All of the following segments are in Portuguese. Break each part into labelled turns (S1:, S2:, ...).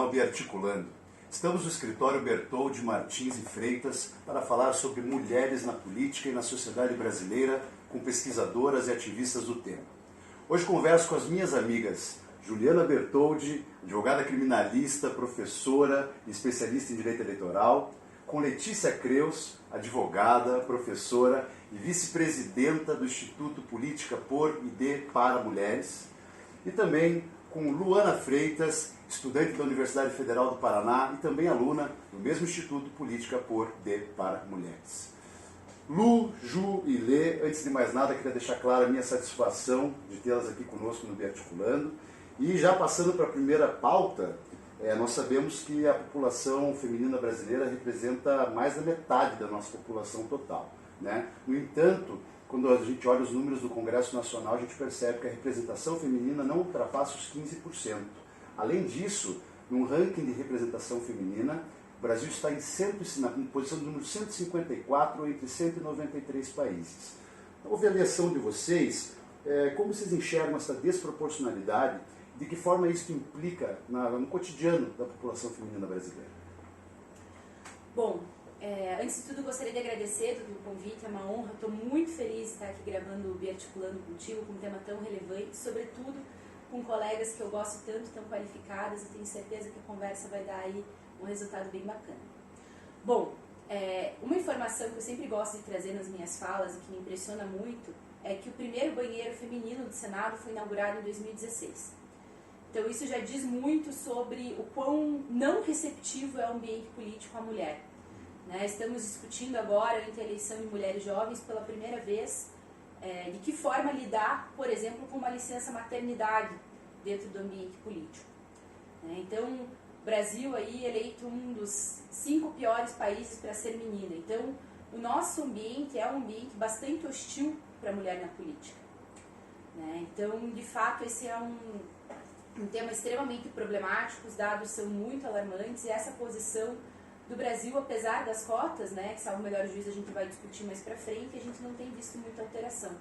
S1: ao Biarticulando. Estamos no escritório Bertoldi Martins e Freitas para falar sobre mulheres na política e na sociedade brasileira com pesquisadoras e ativistas do tema. Hoje converso com as minhas amigas Juliana Bertoldi, advogada criminalista, professora e especialista em direito eleitoral, com Letícia Creus, advogada, professora e vice-presidenta do Instituto Política por e de para Mulheres, e também com Luana Freitas, estudante da Universidade Federal do Paraná e também aluna do mesmo Instituto Política por de para Mulheres. Lu, Ju e Lê, antes de mais nada, queria deixar clara a minha satisfação de tê-las aqui conosco no Biarticulando. E já passando para a primeira pauta, nós sabemos que a população feminina brasileira representa mais da metade da nossa população total, né? No entanto, quando a gente olha os números do Congresso Nacional, a gente percebe que a representação feminina não ultrapassa os 15%. Além disso, num ranking de representação feminina, o Brasil está na posição número 154 entre 193 países. Então, a avaliação de vocês, como vocês enxergam essa desproporcionalidade, de que forma isso implica no cotidiano da população feminina brasileira?
S2: Bom, antes de tudo gostaria de agradecer o convite, é uma honra, estou muito feliz de estar aqui gravando o Biarticulando contigo, com um tema tão relevante, sobretudo com colegas que eu gosto tanto, tão qualificadas, e tenho certeza que a conversa vai dar aí um resultado bem bacana. Bom, uma informação que eu sempre gosto de trazer nas minhas falas e que me impressiona muito é que o primeiro banheiro feminino do Senado foi inaugurado em 2016. Então isso já diz muito sobre o quão não receptivo é o ambiente político à mulher. Estamos discutindo agora entre a eleição de mulheres jovens pela primeira vez de que forma lidar, por exemplo, com uma licença maternidade dentro do ambiente político. Então, o Brasil aí eleito um dos 5 piores países para ser menina. Então, o nosso ambiente é um ambiente bastante hostil para a mulher na política. Então, de fato, esse é um tema extremamente problemático, os dados são muito alarmantes e essa posição do Brasil, apesar das cotas, que salvo o melhor juízo a gente vai discutir mais pra frente, a gente não tem visto muita alteração.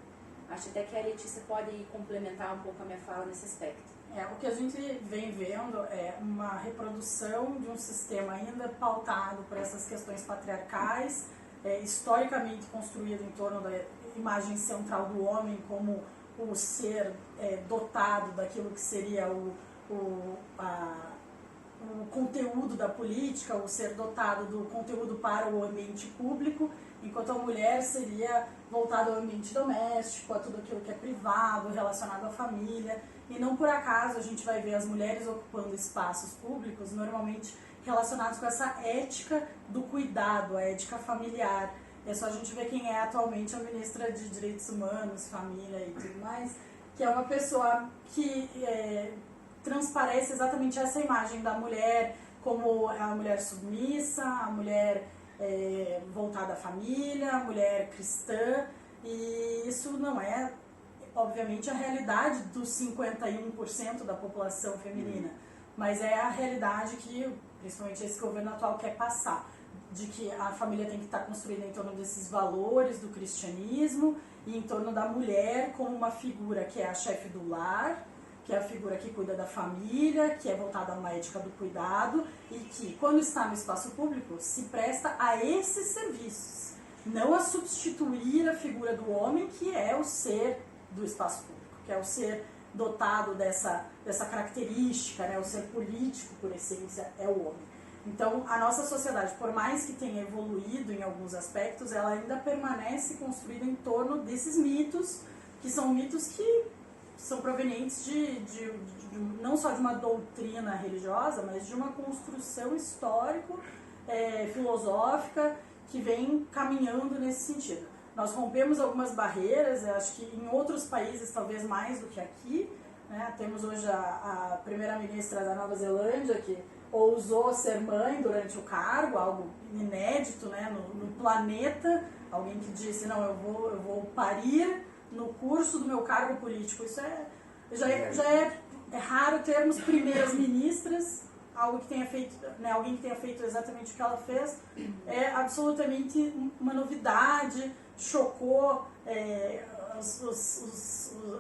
S2: Acho até que a Letícia pode complementar um pouco a minha fala nesse aspecto.
S3: O que a gente vem vendo é uma reprodução de um sistema ainda pautado por essas questões patriarcais, historicamente construído em torno da imagem central do homem como o ser dotado daquilo que seria o conteúdo da política, o ser dotado do conteúdo para o ambiente público, enquanto a mulher seria voltada ao ambiente doméstico, a tudo aquilo que é privado, relacionado à família. E não por acaso a gente vai ver as mulheres ocupando espaços públicos, normalmente relacionados com essa ética do cuidado, a ética familiar. É só a gente ver quem é atualmente a ministra de Direitos Humanos, Família e tudo mais, que é uma pessoa que transparece exatamente essa imagem da mulher como a mulher submissa, a mulher voltada à família, a mulher cristã, e isso não é, obviamente, a realidade dos 51% da população feminina, mas é a realidade que, principalmente esse governo atual, quer passar, de que a família tem que estar construída em torno desses valores do cristianismo e em torno da mulher como uma figura que é a chefe do lar, que é a figura que cuida da família, que é voltada a uma ética do cuidado e que, quando está no espaço público, se presta a esses serviços, não a substituir a figura do homem, que é o ser do espaço público, que é o ser dotado dessa característica, o ser político, por essência, é o homem. Então, a nossa sociedade, por mais que tenha evoluído em alguns aspectos, ela ainda permanece construída em torno desses mitos, que são mitos que são provenientes não só de uma doutrina religiosa, mas de uma construção histórico-filosófica que vem caminhando nesse sentido. Nós rompemos algumas barreiras, eu acho que em outros países talvez mais do que aqui, Temos hoje a primeira-ministra da Nova Zelândia, que ousou ser mãe durante o cargo, algo inédito no planeta, alguém que disse, não, eu vou parir no curso do meu cargo político. Isso já é raro termos primeiras ministras, algo que tenha feito, alguém que tenha feito exatamente o que ela fez, é absolutamente uma novidade, chocou,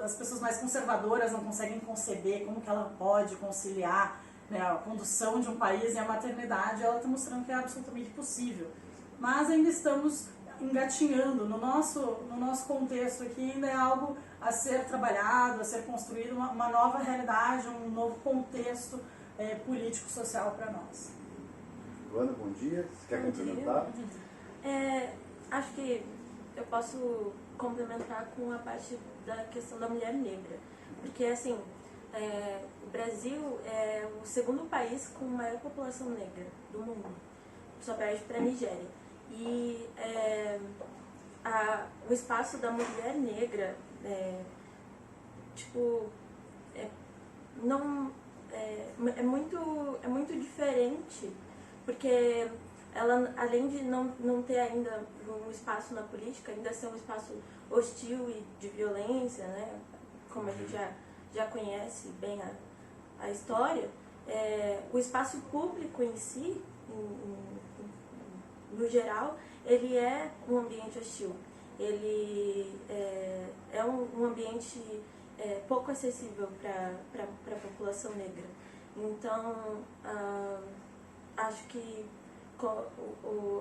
S3: as pessoas mais conservadoras não conseguem conceber como que ela pode conciliar né, a condução de um país e a maternidade, ela está mostrando que é absolutamente possível. Mas ainda estamos engatinhando, no nosso contexto aqui ainda é algo a ser trabalhado, a ser construído, uma nova realidade, um novo contexto político-social para nós.
S1: Luana, bom dia. Você quer complementar?
S4: Acho que eu posso complementar com a parte da questão da mulher negra, porque assim, o Brasil é o segundo país com maior população negra do mundo, só perde para a Nigéria. E o espaço da mulher negra é muito diferente, porque ela, além de não ter ainda um espaço na política, ainda ser um espaço hostil e de violência, né, como a gente já conhece bem a história, o espaço público em si, no geral, ele é um ambiente hostil. Ele é um ambiente pouco acessível para a população negra. Então, acho que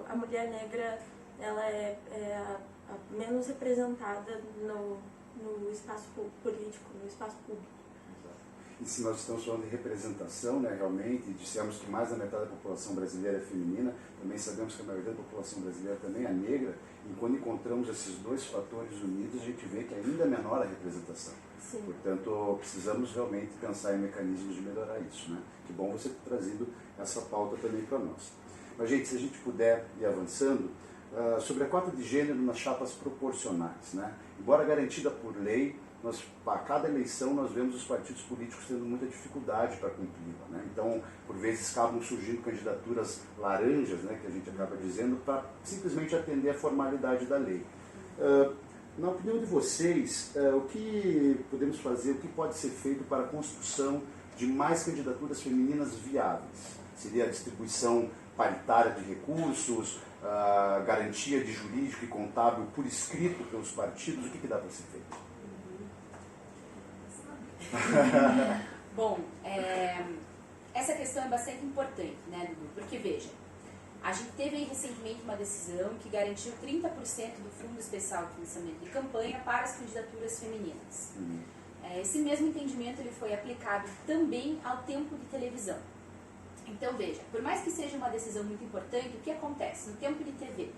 S4: a mulher negra ela é a menos representada no espaço político, no espaço público.
S1: E se nós estamos falando de representação, né, realmente, dissemos que mais da metade da população brasileira é feminina, também sabemos que a maioria da população brasileira também é negra, e quando encontramos esses dois fatores unidos, a gente vê que ainda é menor a representação.
S4: Sim.
S1: Portanto, precisamos realmente pensar em mecanismos de melhorar isso, né? Que bom você ter trazido essa pauta também para nós. Mas, gente, se a gente puder ir avançando, sobre a cota de gênero nas chapas proporcionais, né? Embora garantida por lei, a cada eleição nós vemos os partidos políticos tendo muita dificuldade para cumpri-la, né? Então, por vezes, acabam surgindo candidaturas laranjas, né, que a gente acaba dizendo, para simplesmente atender a formalidade da lei. Na opinião de vocês, o que podemos fazer, o que pode ser feito para a construção de mais candidaturas femininas viáveis? Seria a distribuição paritária de recursos, a garantia de jurídico e contábil por escrito pelos partidos? O que dá para ser feito?
S2: Bom, essa questão é bastante importante, né, Dudu? Porque, veja, a gente teve aí recentemente uma decisão que garantiu 30% do Fundo Especial de Financiamento de Campanha para as candidaturas femininas. Esse mesmo entendimento ele foi aplicado também ao tempo de televisão. Então, veja, por mais que seja uma decisão muito importante, o que acontece? No tempo de TV,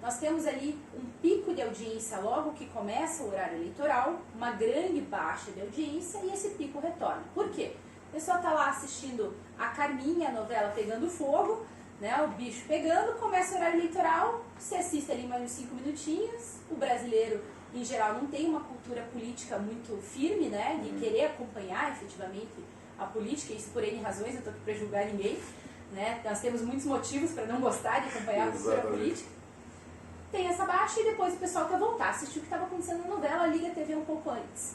S2: nós temos ali um pico de audiência logo que começa o horário eleitoral, uma grande baixa de audiência e esse pico retorna. Por quê? A pessoa está lá assistindo a Carminha, a novela Pegando Fogo, né, o bicho pegando, começa o horário eleitoral, você assiste ali mais uns 5 minutinhos, o brasileiro, em geral, não tem uma cultura política muito firme, né, de querer acompanhar efetivamente a política, isso por N razões, não estou aqui para julgar ninguém, né, nós temos muitos motivos para não gostar de acompanhar a cultura política. Tem essa baixa e depois o pessoal quer voltar, assistir o que estava acontecendo na novela, liga a TV um pouco antes.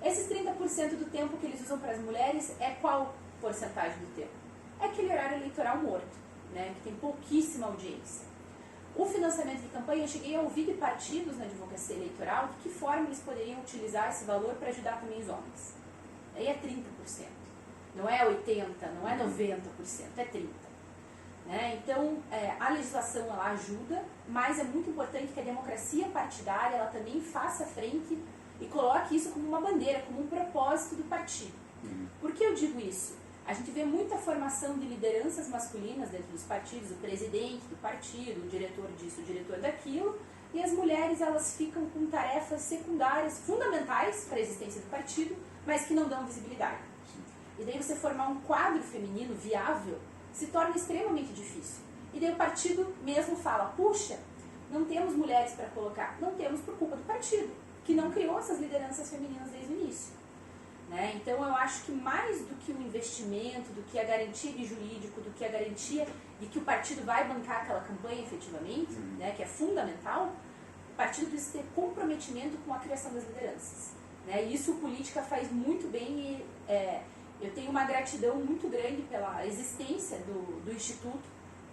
S2: Esses 30% do tempo que eles usam para as mulheres é qual porcentagem do tempo? É aquele horário eleitoral morto, né, que tem pouquíssima audiência. O financiamento de campanha, eu cheguei a ouvir de partidos na advocacia eleitoral de que forma eles poderiam utilizar esse valor para ajudar também os homens. Aí é 30%, não é 80%, não é 90%, é 30%. Né? Então, a legislação ela ajuda, mas é muito importante que a democracia partidária ela também faça frente e coloque isso como uma bandeira, como um propósito do partido. Por que eu digo isso? A gente vê muita formação de lideranças masculinas dentro dos partidos, o presidente do partido, o diretor disso, o diretor daquilo, e as mulheres elas ficam com tarefas secundárias, fundamentais para a existência do partido, mas que não dão visibilidade. E daí você formar um quadro feminino viável se torna extremamente difícil. E daí o partido mesmo fala, puxa, não temos mulheres para colocar. Não temos por culpa do partido, que não criou essas lideranças femininas desde o início. Né? Então eu acho que mais do que o investimento, do que a garantia de jurídico, do que a garantia de que o partido vai bancar aquela campanha efetivamente, né, que é fundamental, o partido precisa ter comprometimento com a criação das lideranças. Né? E isso o Política faz muito bem e eu tenho uma gratidão muito grande pela existência do Instituto,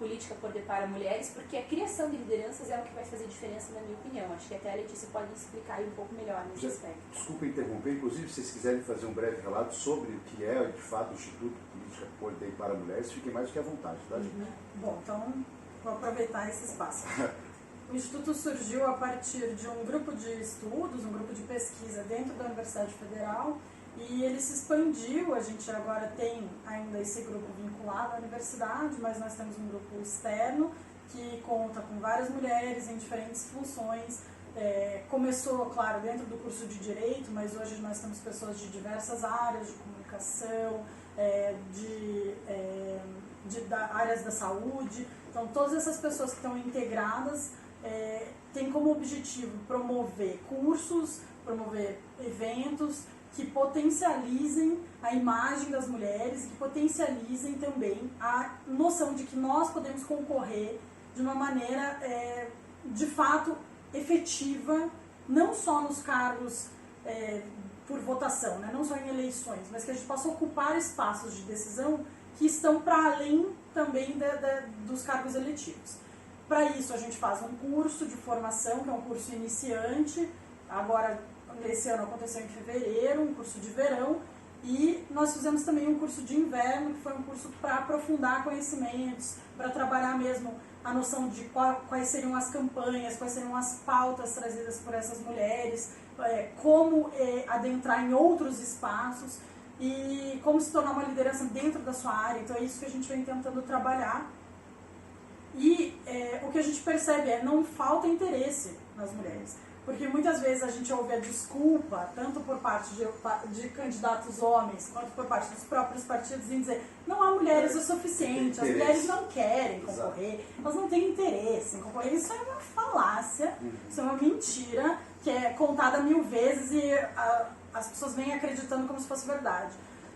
S2: política por e para mulheres, porque a criação de lideranças é o que vai fazer diferença, na minha opinião. Acho que até a Letícia pode explicar aí um pouco melhor nesse aspecto.
S1: Desculpa interromper, inclusive, se vocês quiserem fazer um breve relato sobre o que é, de fato, o Instituto Política por e para Mulheres, fiquem mais do que à vontade, tá, gente?
S3: Bom, então vou aproveitar esse espaço. O Instituto surgiu a partir de um grupo de estudos, um grupo de pesquisa dentro da Universidade Federal, e ele se expandiu. A gente agora tem ainda esse grupo vinculado à universidade, mas nós temos um grupo externo que conta com várias mulheres em diferentes funções. Começou, claro, dentro do curso de Direito, mas hoje nós temos pessoas de diversas áreas, de comunicação, áreas da saúde. Então, todas essas pessoas que estão integradas têm como objetivo promover cursos, promover eventos que potencializem a imagem das mulheres, que potencializem também a noção de que nós podemos concorrer de uma maneira, de fato, efetiva, não só nos cargos por votação, né? Não só em eleições, mas que a gente possa ocupar espaços de decisão que estão para além também dos cargos eletivos. Para isso, a gente faz um curso de formação, que é um curso iniciante. Agora, esse ano aconteceu em fevereiro, um curso de verão, e nós fizemos também um curso de inverno, que foi um curso para aprofundar conhecimentos, para trabalhar mesmo a noção de quais seriam as campanhas, quais seriam as pautas trazidas por essas mulheres, como adentrar em outros espaços e como se tornar uma liderança dentro da sua área. Então é isso que a gente vem tentando trabalhar. E o que a gente percebe não falta interesse nas mulheres. Porque muitas vezes a gente ouve a desculpa, tanto por parte de candidatos homens, quanto por parte dos próprios partidos, em dizer não há mulheres o suficiente, as mulheres não querem concorrer, elas não têm interesse em concorrer. Isso é uma falácia, isso é uma mentira, que é contada 1000 vezes e as pessoas vêm acreditando como se fosse verdade.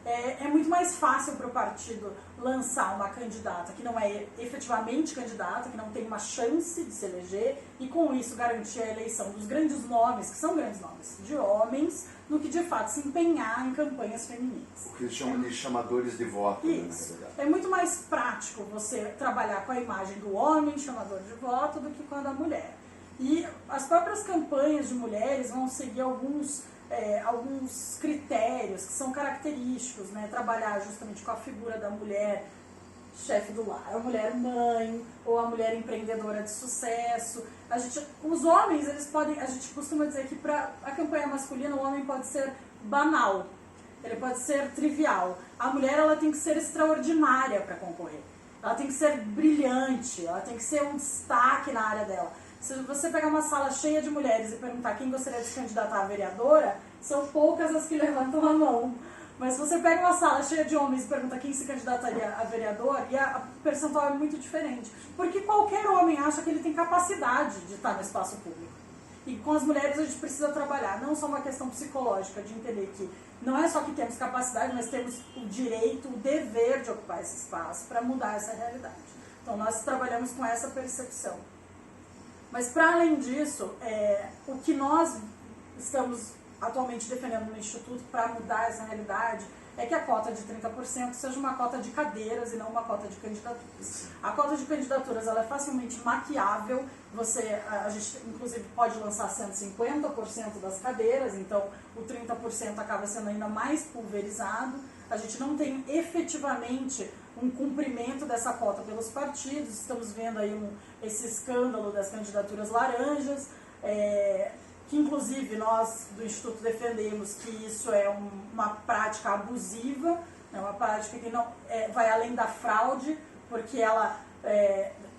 S3: É muito mais fácil para o partido lançar uma candidata que não é efetivamente candidata, que não tem uma chance de se eleger, e com isso garantir a eleição dos grandes nomes, que são grandes nomes, de homens, do que de fato se empenhar em campanhas femininas.
S1: O que eles chamam de chamadores de voto.
S3: Isso. Né? É muito mais prático você trabalhar com a imagem do homem, chamador de voto, do que com a da mulher. E as próprias campanhas de mulheres vão seguir alguns critérios que são característicos, né? Trabalhar justamente com a figura da mulher chefe do lar, a mulher mãe, ou a mulher empreendedora de sucesso. Os homens, a gente costuma dizer que para a campanha masculina o homem pode ser banal, ele pode ser trivial. A mulher, ela tem que ser extraordinária para concorrer, ela tem que ser brilhante, ela tem que ser um destaque na área dela. Se você pegar uma sala cheia de mulheres e perguntar quem gostaria de se candidatar a vereadora, são poucas as que levantam a mão. Mas se você pega uma sala cheia de homens e pergunta quem se candidataria a vereador, e a percentual é muito diferente. Porque qualquer homem acha que ele tem capacidade de estar no espaço público. E com as mulheres a gente precisa trabalhar, não só uma questão psicológica, de entender que não é só que temos capacidade, mas temos o direito, o dever de ocupar esse espaço para mudar essa realidade. Então nós trabalhamos com essa percepção. Mas, para além disso, o que nós estamos atualmente defendendo no Instituto para mudar essa realidade é que a cota de 30% seja uma cota de cadeiras e não uma cota de candidaturas. A cota de candidaturas ela é facilmente maquiável, a gente inclusive pode lançar 150% das cadeiras, então o 30% acaba sendo ainda mais pulverizado. A gente não tem efetivamente um cumprimento dessa cota pelos partidos. Estamos vendo aí esse escândalo das candidaturas laranjas, que inclusive nós do Instituto defendemos que isso é uma prática abusiva, é uma prática que não vai além da fraude, porque ela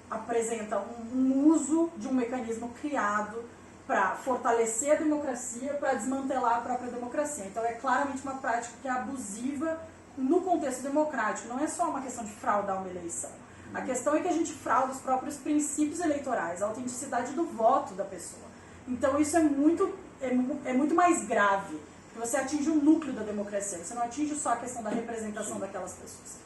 S3: apresenta um uso de um mecanismo criado para fortalecer a democracia, para desmantelar a própria democracia. Então é claramente uma prática que é abusiva no contexto democrático. Não é só uma questão de fraudar uma eleição. A questão é que a gente frauda os próprios princípios eleitorais, a autenticidade do voto da pessoa. Então isso é muito mais grave, porque você atinge o núcleo da democracia, você não atinge só a questão da representação daquelas pessoas.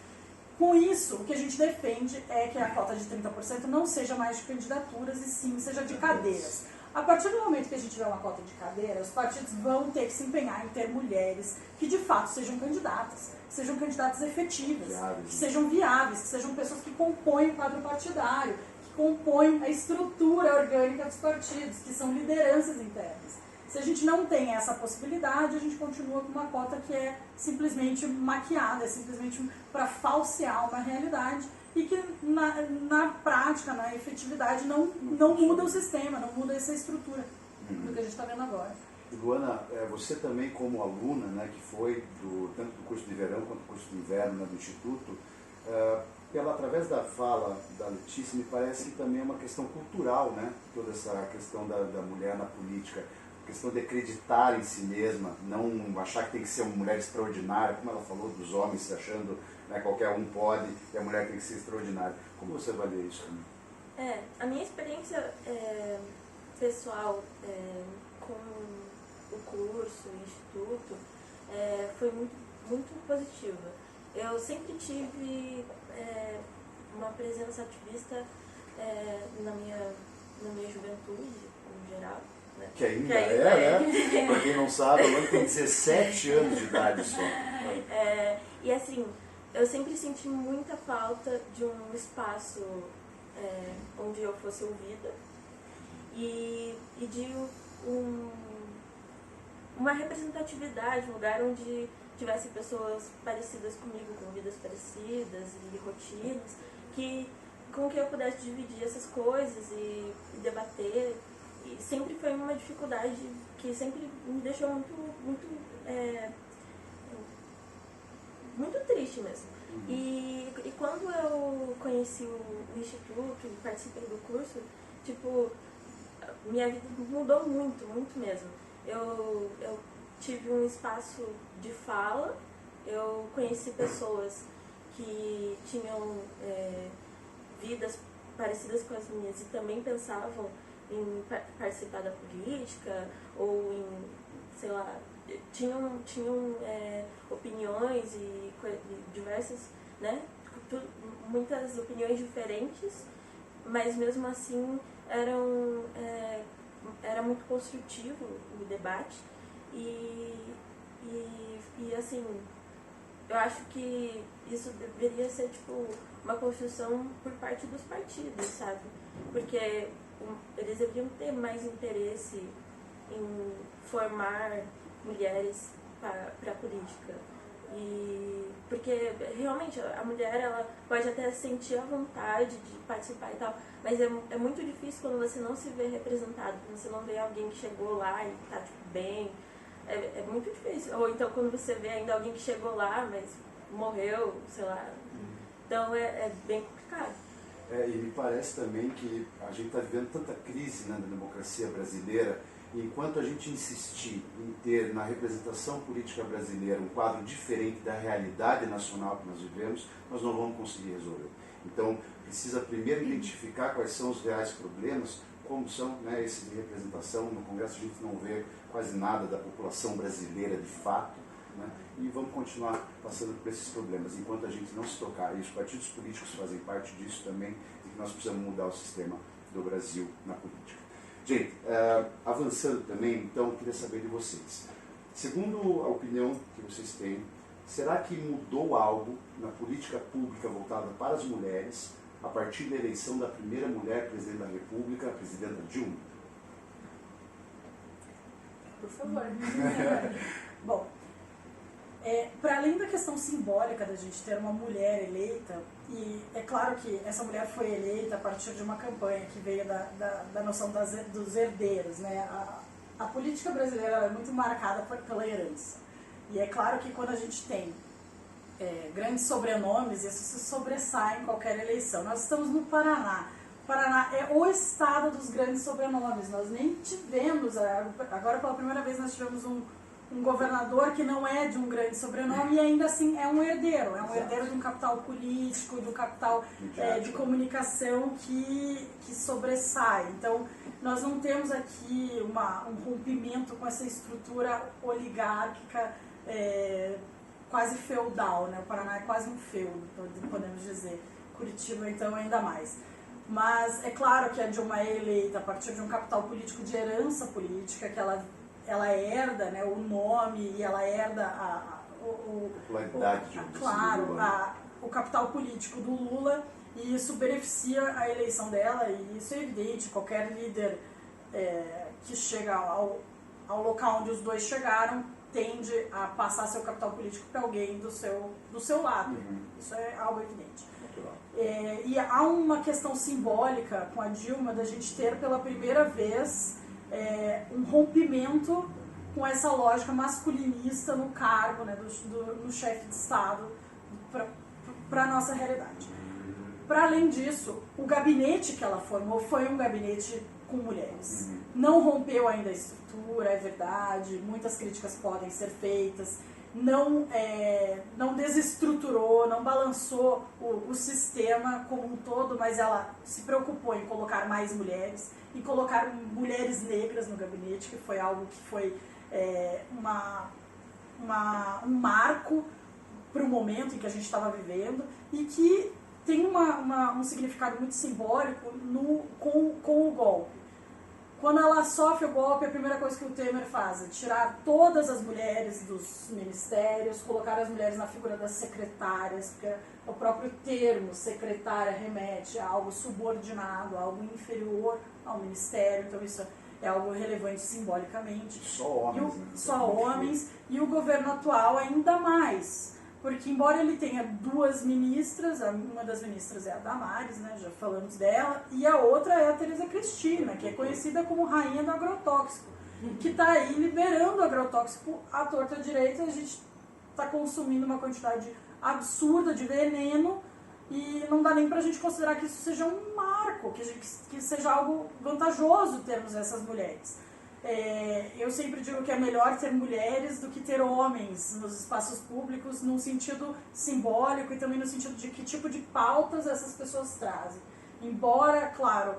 S3: Com isso, o que a gente defende é que a cota de 30% não seja mais de candidaturas, e sim seja de cadeiras. A partir do momento que a gente tiver uma cota de cadeira, os partidos vão ter que se empenhar em ter mulheres que de fato sejam candidatas efetivas, que sejam viáveis, que sejam pessoas que compõem o quadro partidário, que compõem a estrutura orgânica dos partidos, que são lideranças internas. Se a gente não tem essa possibilidade, a gente continua com uma cota que é simplesmente maquiada, é simplesmente para falsear uma realidade e que na prática, na efetividade, não muda o sistema, não muda essa estrutura do que a gente está vendo agora.
S1: Luana, você também como aluna, né, que foi tanto do curso de verão quanto do curso de inverno, né, do Instituto, através da fala da Letícia, me parece que também é uma questão cultural, né, toda essa questão da mulher na política, a questão de acreditar em si mesma, não achar que tem que ser uma mulher extraordinária, como ela falou dos homens se achando, né, qualquer um pode e a mulher tem que ser extraordinária. Como você avalia isso também?
S4: A minha experiência pessoal com o curso, o instituto, foi muito, muito positiva. Eu sempre tive uma presença ativista na minha juventude, em geral. Né?
S1: Que ainda é, né? Pra quem não sabe, ela tem 17 anos de idade só.
S4: E assim, eu sempre senti muita falta de um espaço onde eu fosse ouvida e de uma representatividade, um lugar onde tivesse pessoas parecidas comigo, com vidas parecidas e rotinas, com que eu pudesse dividir essas coisas e debater. E sempre foi uma dificuldade que sempre me deixou muito triste mesmo. E quando eu conheci o Instituto e participei do curso, tipo, minha vida mudou muito, muito mesmo. Eu tive um espaço de fala, eu conheci pessoas que tinham vidas parecidas com as minhas e também pensavam em participar da política ou em, sei lá, tinham opiniões e diversas, né, muitas opiniões diferentes, mas mesmo assim era muito construtivo o debate e assim, eu acho que isso deveria ser tipo uma construção por parte dos partidos, sabe? Porque eles deveriam ter mais interesse em formar mulheres para a política. Porque realmente a mulher ela pode até sentir a vontade de participar e tal, mas é muito difícil quando você não se vê representado, quando você não vê alguém que chegou lá e tá tipo, bem. É muito difícil. Ou então quando você vê ainda alguém que chegou lá, mas morreu, sei lá. Então é bem complicado.
S1: E me parece também que a gente está vivendo tanta crise, né, na democracia brasileira, e enquanto a gente insistir em ter na representação política brasileira um quadro diferente da realidade nacional que nós vivemos, nós não vamos conseguir resolver. Então, precisa primeiro identificar quais são os reais problemas, como são, né, esse de representação. No Congresso a gente não vê quase nada da população brasileira de fato, né, e vamos continuar passando por esses problemas, enquanto a gente não se tocar, e os partidos políticos fazem parte disso também, e que nós precisamos mudar o sistema do Brasil na política. Gente, avançando também, então, queria saber de vocês. Segundo a opinião que vocês têm, será que mudou algo na política pública voltada para as mulheres a partir da eleição da primeira mulher presidente da República, a presidenta Dilma?
S3: Por favor. Bom, para além da questão simbólica da gente ter uma mulher eleita, e é claro que essa mulher foi eleita a partir de uma campanha que veio da noção dos herdeiros, né? A política brasileira é muito marcada pela herança. E é claro que quando a gente tem grandes sobrenomes, isso se sobressai em qualquer eleição. Nós estamos no Paraná. O Paraná é o estado dos grandes sobrenomes. Nós nem tivemos, agora pela primeira vez nós tivemos um governador que não é de um grande sobrenome e ainda assim é um herdeiro. É um herdeiro de um capital político, de um capital de comunicação que sobressai. Então, nós não temos aqui um rompimento com essa estrutura oligárquica quase feudal, né? O Paraná é quase um feudo, podemos dizer. Curitiba, então, ainda mais. Mas é claro que a Dilma é eleita a partir de um capital político de herança política, que ela herda, né, o nome e ela herda
S1: popularidade,
S3: o capital político do Lula, e isso beneficia a eleição dela, e isso é evidente. Qualquer líder que chega ao local onde os dois chegaram tende a passar seu capital político para alguém do seu lado. Isso é algo evidente. E há uma questão simbólica com a Dilma da gente ter pela primeira vez um rompimento com essa lógica masculinista no cargo, né, no chefe de Estado, para a nossa realidade. Para além disso, o gabinete que ela formou foi um gabinete com mulheres. Não rompeu ainda a estrutura, é verdade, muitas críticas podem ser feitas, não desestruturou, não balançou o sistema como um todo, mas ela se preocupou em colocar mais mulheres e colocar mulheres negras no gabinete, que foi algo que foi um marco para o momento em que a gente estava vivendo, e que tem um significado muito simbólico com o golpe. Quando ela sofre o golpe, a primeira coisa que o Temer faz é tirar todas as mulheres dos ministérios, colocar as mulheres na figura das secretárias, porque o próprio termo secretária remete a algo subordinado, a algo inferior ao ministério, então isso é algo relevante simbolicamente.
S1: Só homens,
S3: Só homens, e o governo atual ainda mais. Porque, embora ele tenha duas ministras, uma das ministras é a Damares, né, já falamos dela, e a outra é a Tereza Cristina, que é conhecida como rainha do agrotóxico, que está aí liberando o agrotóxico à torta direita. A gente está consumindo uma quantidade absurda de veneno e não dá nem para a gente considerar que isso seja um marco, que seja algo vantajoso termos essas mulheres. Eu sempre digo que é melhor ter mulheres do que ter homens nos espaços públicos, num sentido simbólico e também no sentido de que tipo de pautas essas pessoas trazem. Embora, claro,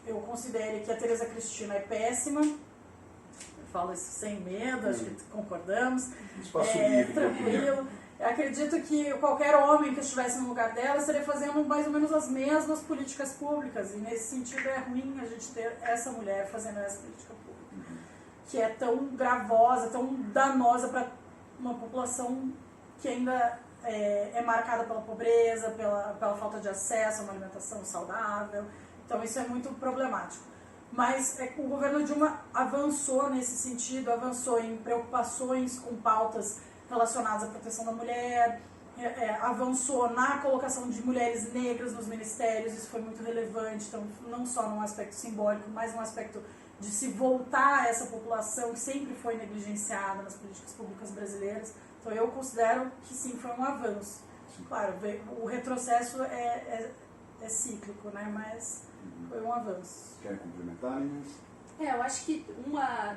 S3: eu considere que a Tereza Cristina é péssima, eu falo isso sem medo, acho que concordamos,
S1: Espaço livre,
S3: tranquilo. Acredito que qualquer homem que estivesse no lugar dela estaria fazendo mais ou menos as mesmas políticas públicas, e nesse sentido é ruim a gente ter essa mulher fazendo essa política pública, que é tão gravosa, tão danosa para uma população que ainda é marcada pela pobreza, pela falta de acesso a uma alimentação saudável. Então isso é muito problemático. Mas o governo Dilma avançou nesse sentido, avançou em preocupações com pautas relacionadas à proteção da mulher, avançou na colocação de mulheres negras nos ministérios, isso foi muito relevante, então não só num aspecto simbólico, mas num aspecto de se voltar a essa população que sempre foi negligenciada nas políticas públicas brasileiras. Então eu considero que sim, foi um avanço. Claro, o retrocesso é cíclico, né? Mas foi um avanço.
S1: Querem complementar, meninas?
S2: Eu acho que uma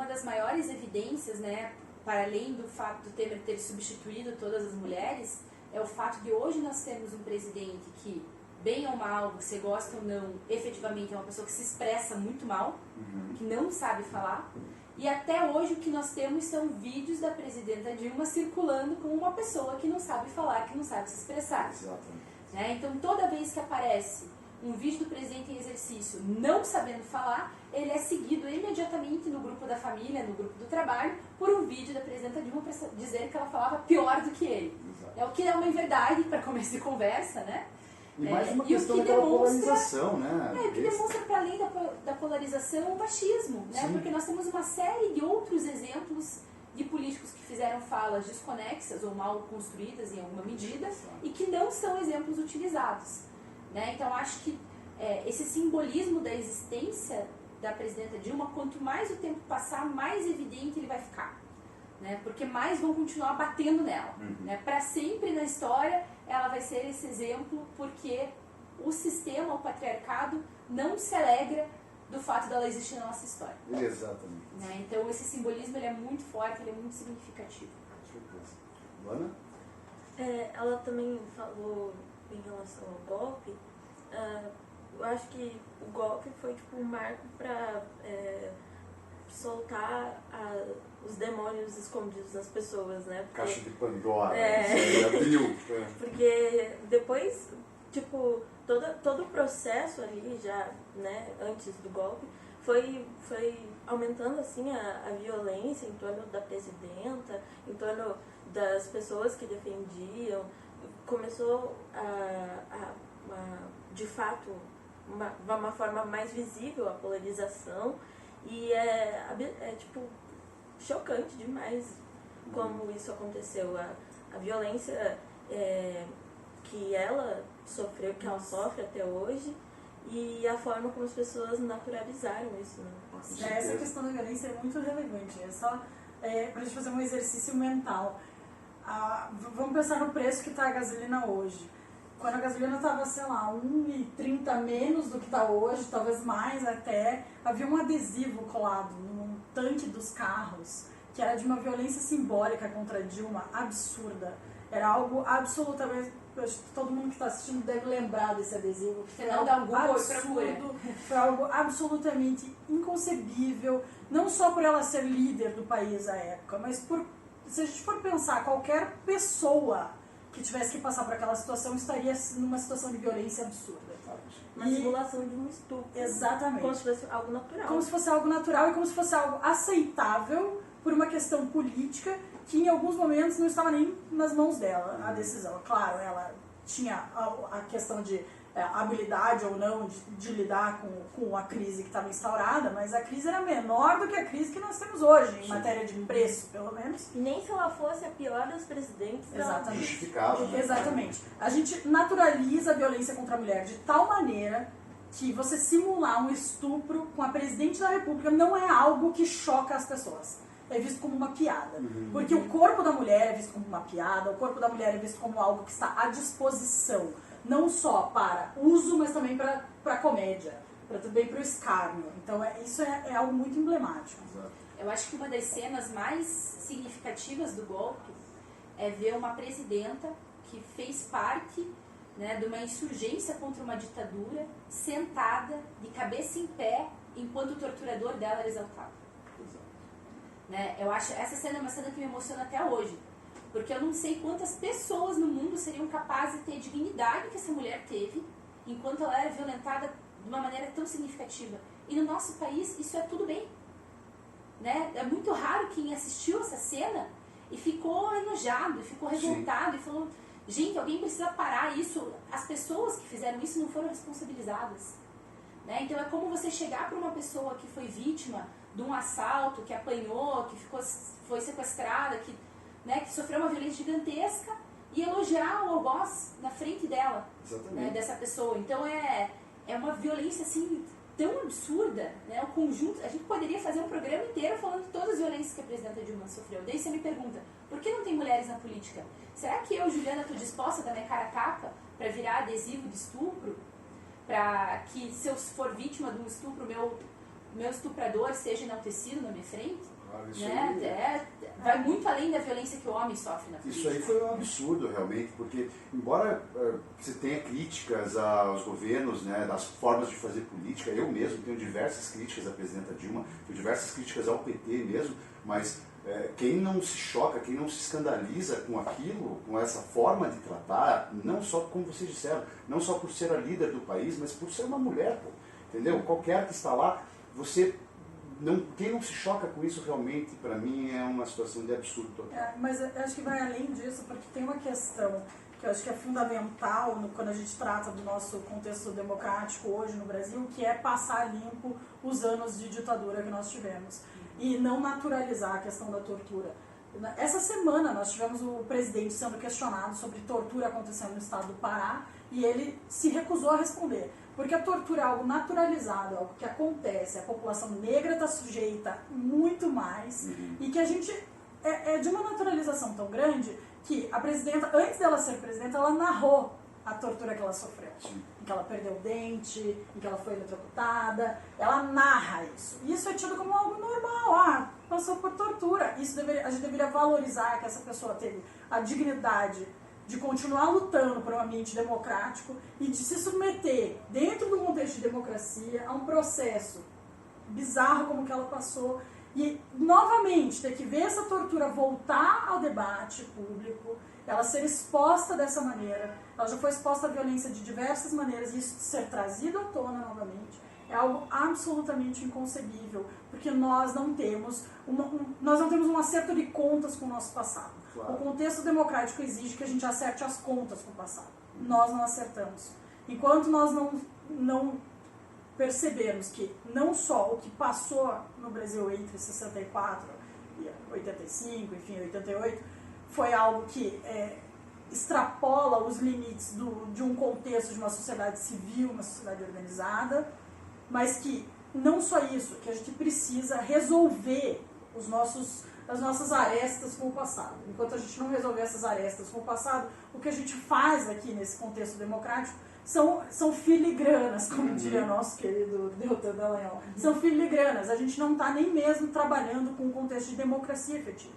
S2: das maiores evidências, né, para além do fato do Temer ter substituído todas as mulheres, é o fato de hoje nós temos um presidente que, bem ou mal, você gosta ou não, efetivamente é uma pessoa que se expressa muito mal, que não sabe falar, e até hoje o que nós temos são vídeos da presidenta Dilma circulando com uma pessoa que não sabe falar, que não sabe se expressar. Né? Então toda vez que aparece um vídeo do presidente em exercício não sabendo falar, ele é seguido imediatamente no grupo da família, no grupo do trabalho, por um vídeo da presidenta Dilma para dizer que ela falava pior do que ele.
S1: Exato.
S2: É o que é uma inverdade para começo de conversa, né?
S1: E mais uma
S2: e
S1: questão
S2: o que
S1: daquela
S2: demonstra,
S1: polarização, né?
S2: o que demonstra, para além da polarização, o machismo, né? Porque nós temos uma série de outros exemplos de políticos que fizeram falas desconexas ou mal construídas em alguma medida e que não são exemplos utilizados. Né? Então, acho que esse simbolismo da existência da presidenta Dilma, quanto mais o tempo passar, mais evidente ele vai ficar. Né? Porque mais vão continuar batendo nela. Né? Para sempre na história, ela vai ser esse exemplo, porque o sistema, o patriarcado, não se alegra do fato dela existir na nossa história.
S1: Exatamente.
S2: Né? Então, esse simbolismo ele é muito forte, ele é muito significativo.
S1: Com certeza. Luana?
S4: Ela também falou em relação ao golpe. Eu acho que o golpe foi tipo um marco para soltar os demônios escondidos nas pessoas, né?
S1: Caixa de Pandora,
S4: É.
S1: abriu.
S4: Porque depois tipo, todo o processo ali já, né, antes do golpe, foi aumentando assim a violência em torno da presidenta, em torno das pessoas que defendiam. Começou de fato, uma forma mais visível a polarização, e é tipo, chocante demais como isso aconteceu. A violência que ela sofreu, que ela sofre até hoje, e a forma como as pessoas naturalizaram isso, né?
S3: Essa questão da violência é muito relevante. É só pra gente fazer um exercício mental. Vamos pensar no preço que está a gasolina hoje. Quando a gasolina estava, sei lá, 1,30 menos do que está hoje, talvez mais até, havia um adesivo colado no tanque dos carros, que era de uma violência simbólica contra Dilma absurda. Era algo absolutamente... Todo mundo que está assistindo deve lembrar desse adesivo.
S2: Você não dá um Google e procura.
S3: Foi algo absolutamente inconcebível, não só por ela ser líder do país à época, mas se a gente for pensar, qualquer pessoa que tivesse que passar por aquela situação estaria numa situação de violência absurda.
S4: Uma simulação de um estupro.
S3: Exatamente.
S4: Como se fosse algo natural.
S3: Como se fosse algo natural e como se fosse algo aceitável por uma questão política que em alguns momentos não estava nem nas mãos dela, a decisão. Claro, ela tinha a questão de habilidade ou não de lidar com a crise que estava instaurada, mas a crise era menor do que a crise que nós temos hoje, em matéria de preço, pelo menos.
S4: Nem se ela fosse a pior dos presidentes.
S3: Exatamente.
S1: Justificável, né?
S3: Exatamente. A gente naturaliza a violência contra a mulher de tal maneira que você simular um estupro com a presidente da República não é algo que choca as pessoas. É visto como uma piada. Porque o corpo da mulher é visto como uma piada, o corpo da mulher é visto como algo que está à disposição, não só para uso, mas também para comédia, também para o escárnio. Então isso é algo muito emblemático.
S2: Eu acho que uma das cenas mais significativas do golpe é ver uma presidenta que fez parte, né, de uma insurgência contra uma ditadura, sentada, de cabeça em pé, enquanto o torturador dela era exaltado. Né? Eu acho essa cena é uma cena que me emociona até hoje, porque eu não sei quantas pessoas no mundo seriam capazes de ter a dignidade que essa mulher teve enquanto ela era violentada de uma maneira tão significativa. E no nosso país isso é tudo bem, né? É muito raro quem assistiu essa cena e ficou enojado, e ficou revoltado. Sim. E falou, gente, alguém precisa parar isso. As pessoas que fizeram isso não foram responsabilizadas, né? Então é como você chegar para uma pessoa que foi vítima de um assalto, que apanhou, que foi sequestrada, né, que sofreu uma violência gigantesca, e elogiar o algoz na frente dela, né, dessa pessoa. Então é uma violência assim tão absurda, né, o conjunto. A gente poderia fazer um programa inteiro falando de todas as violências que a presidenta Dilma sofreu. Daí você me pergunta, por que não tem mulheres na política? Será que eu, Juliana, estou disposta a dar minha cara a tapa para virar adesivo de estupro? Para que, se eu for vítima de um estupro, meu estuprador seja enaltecido na minha frente?
S1: Claro, isso
S2: né? Vai muito além da violência que o homem sofre na política.
S1: Isso aí foi um absurdo, realmente, porque, embora você tenha críticas aos governos, né, das formas de fazer política, eu mesmo tenho diversas críticas à presidenta Dilma, tenho diversas críticas ao PT mesmo, mas quem não se choca, quem não se escandaliza com aquilo, com essa forma de tratar, não só, como vocês disseram, não só por ser a líder do país, mas por ser uma mulher, pô, entendeu? Qualquer que está lá, quem não se choca com isso realmente, para mim, é uma situação de absurdo total.
S3: Mas eu acho que vai além disso, porque tem uma questão que eu acho que é fundamental quando a gente trata do nosso contexto democrático hoje no Brasil, que é passar limpo os anos de ditadura que nós tivemos e não naturalizar a questão da tortura. Essa semana nós tivemos o presidente sendo questionado sobre tortura acontecendo no estado do Pará e ele se recusou a responder. Porque a tortura é algo naturalizado, algo que acontece, a população negra está sujeita muito mais, e que a gente é de uma naturalização tão grande que a presidenta, antes dela ser presidenta, ela narrou a tortura que ela sofreu. Em que ela perdeu o dente, em que ela foi eletrocutada, ela narra isso. E isso é tido como algo normal, passou por tortura. A gente deveria valorizar que essa pessoa teve a dignidade de continuar lutando por um ambiente democrático e de se submeter, dentro do contexto de democracia, a um processo bizarro como que ela passou E, novamente, ter que ver essa tortura voltar ao debate público, ela ser exposta dessa maneira, ela já foi exposta à violência de diversas maneiras, e isso ser trazido à tona novamente, é algo absolutamente inconcebível, porque nós não temos um acerto de contas com o nosso passado.
S1: Claro.
S3: O contexto democrático exige que a gente acerte as contas com o passado. Nós não acertamos. Enquanto nós não percebermos que não só o que passou no Brasil entre 64 e 85, enfim, 88, foi algo que extrapola os limites de um contexto de uma sociedade civil, uma sociedade organizada, mas que não só isso, que a gente precisa resolver as nossas arestas com o passado. Enquanto a gente não resolver essas arestas com o passado, o que a gente faz aqui nesse contexto democrático são filigranas, como diria nosso querido Deltan Dallagnol. São filigranas. A gente não está nem mesmo trabalhando com um contexto de democracia efetiva.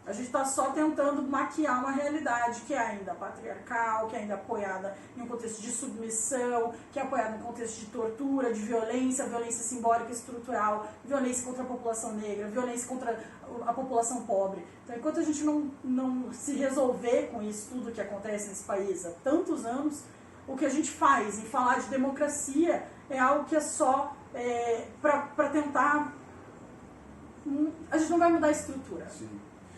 S3: A gente está só tentando maquiar uma realidade que é ainda patriarcal, que é ainda apoiada em um contexto de submissão, que é apoiada em um contexto de tortura, de violência simbólica e estrutural, violência contra a população negra, violência contra a população pobre. Então, enquanto a gente não se resolver com isso tudo que acontece nesse país há tantos anos, o que a gente faz em falar de democracia é algo que é só para tentar... A gente não vai mudar a estrutura.
S1: Sim.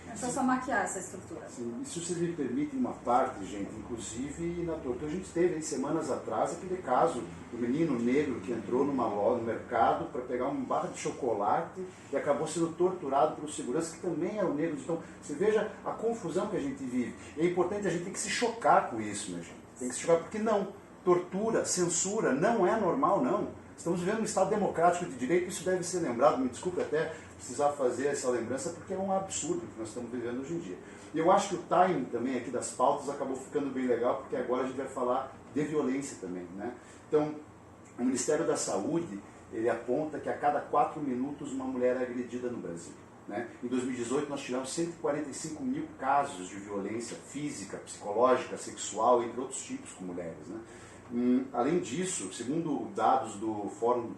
S3: É só maquiar essa estrutura.
S1: Sim. E se vocês me permitem uma parte, gente, inclusive na tortura, a gente teve aí semanas atrás aquele caso do menino negro que entrou numa loja, no mercado, para pegar uma barra de chocolate e acabou sendo torturado por segurança que também eram negros. Então, você veja a confusão que a gente vive. E é importante a gente ter que se chocar com isso, né, gente? Tem que se chocar, porque não, tortura, censura, não é normal, não. Estamos vivendo um Estado democrático de direito, isso deve ser lembrado, me desculpe até precisar fazer essa lembrança, porque é um absurdo que nós estamos vivendo hoje em dia. E eu acho que o timing também aqui das pautas acabou ficando bem legal, porque agora a gente vai falar de violência também, né? Então, o Ministério da Saúde, ele aponta que a cada 4 minutos uma mulher é agredida no Brasil. Né? Em 2018 nós tivemos 145 mil casos de violência física, psicológica, sexual, entre outros tipos com mulheres. Né? Além disso, segundo dados do Fórum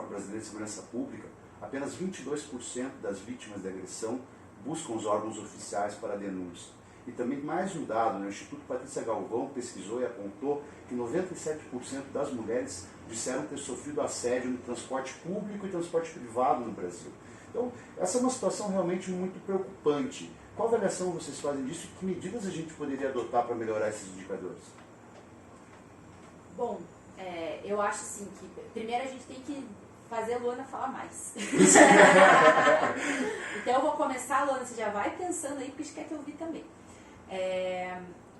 S1: Brasileiro de Segurança Pública, apenas 22% das vítimas de agressão buscam os órgãos oficiais para denúncia. E também mais um dado, né? O Instituto Patrícia Galvão pesquisou e apontou que 97% das mulheres disseram ter sofrido assédio no transporte público e transporte privado no Brasil. Então, essa é uma situação realmente muito preocupante. Qual avaliação vocês fazem disso e que medidas a gente poderia adotar para melhorar esses indicadores?
S2: Bom, eu acho assim que primeiro a gente tem que fazer a Luana falar mais. Então eu vou começar, Luana, você já vai pensando aí, porque a gente quer te ouvir também.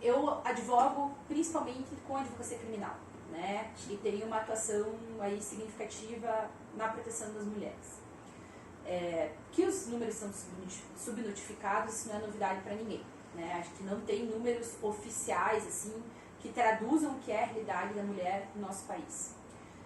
S2: Eu advogo principalmente com a advocacia criminal, né? E tenho uma atuação aí significativa na proteção das mulheres. Que os números são subnotificados, isso não é novidade para ninguém, né? Acho que não tem números oficiais assim que traduzam o que é a realidade da mulher no nosso país.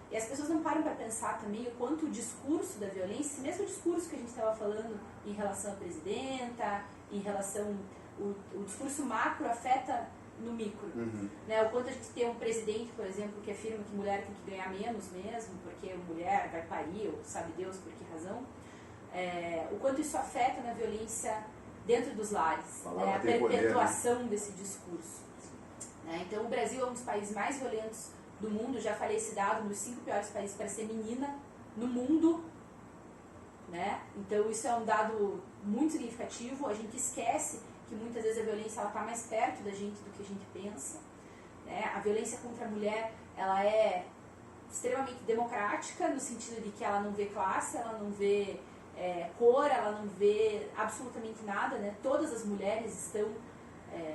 S2: E as pessoas não param para pensar também o quanto o discurso da violência, mesmo o discurso que a gente estava falando em relação à presidenta, em relação o discurso macro afeta no micro. Né? O quanto a gente tem um presidente, por exemplo, que afirma que mulher tem que ganhar menos mesmo, porque mulher vai parir, ou sabe Deus por que razão. O quanto isso afeta na violência dentro dos lares, né? A perpetuação desse discurso. Né? Então o Brasil é um dos países mais violentos do mundo, já falei esse dado, um dos 5 piores países para ser menina no mundo. Né? Então isso é um dado muito significativo. A gente esquece que muitas vezes a violência está mais perto da gente do que a gente pensa. Né? A violência contra a mulher ela é extremamente democrática, no sentido de que ela não vê classe, ela não vê cor, ela não vê absolutamente nada. Né? Todas as mulheres estão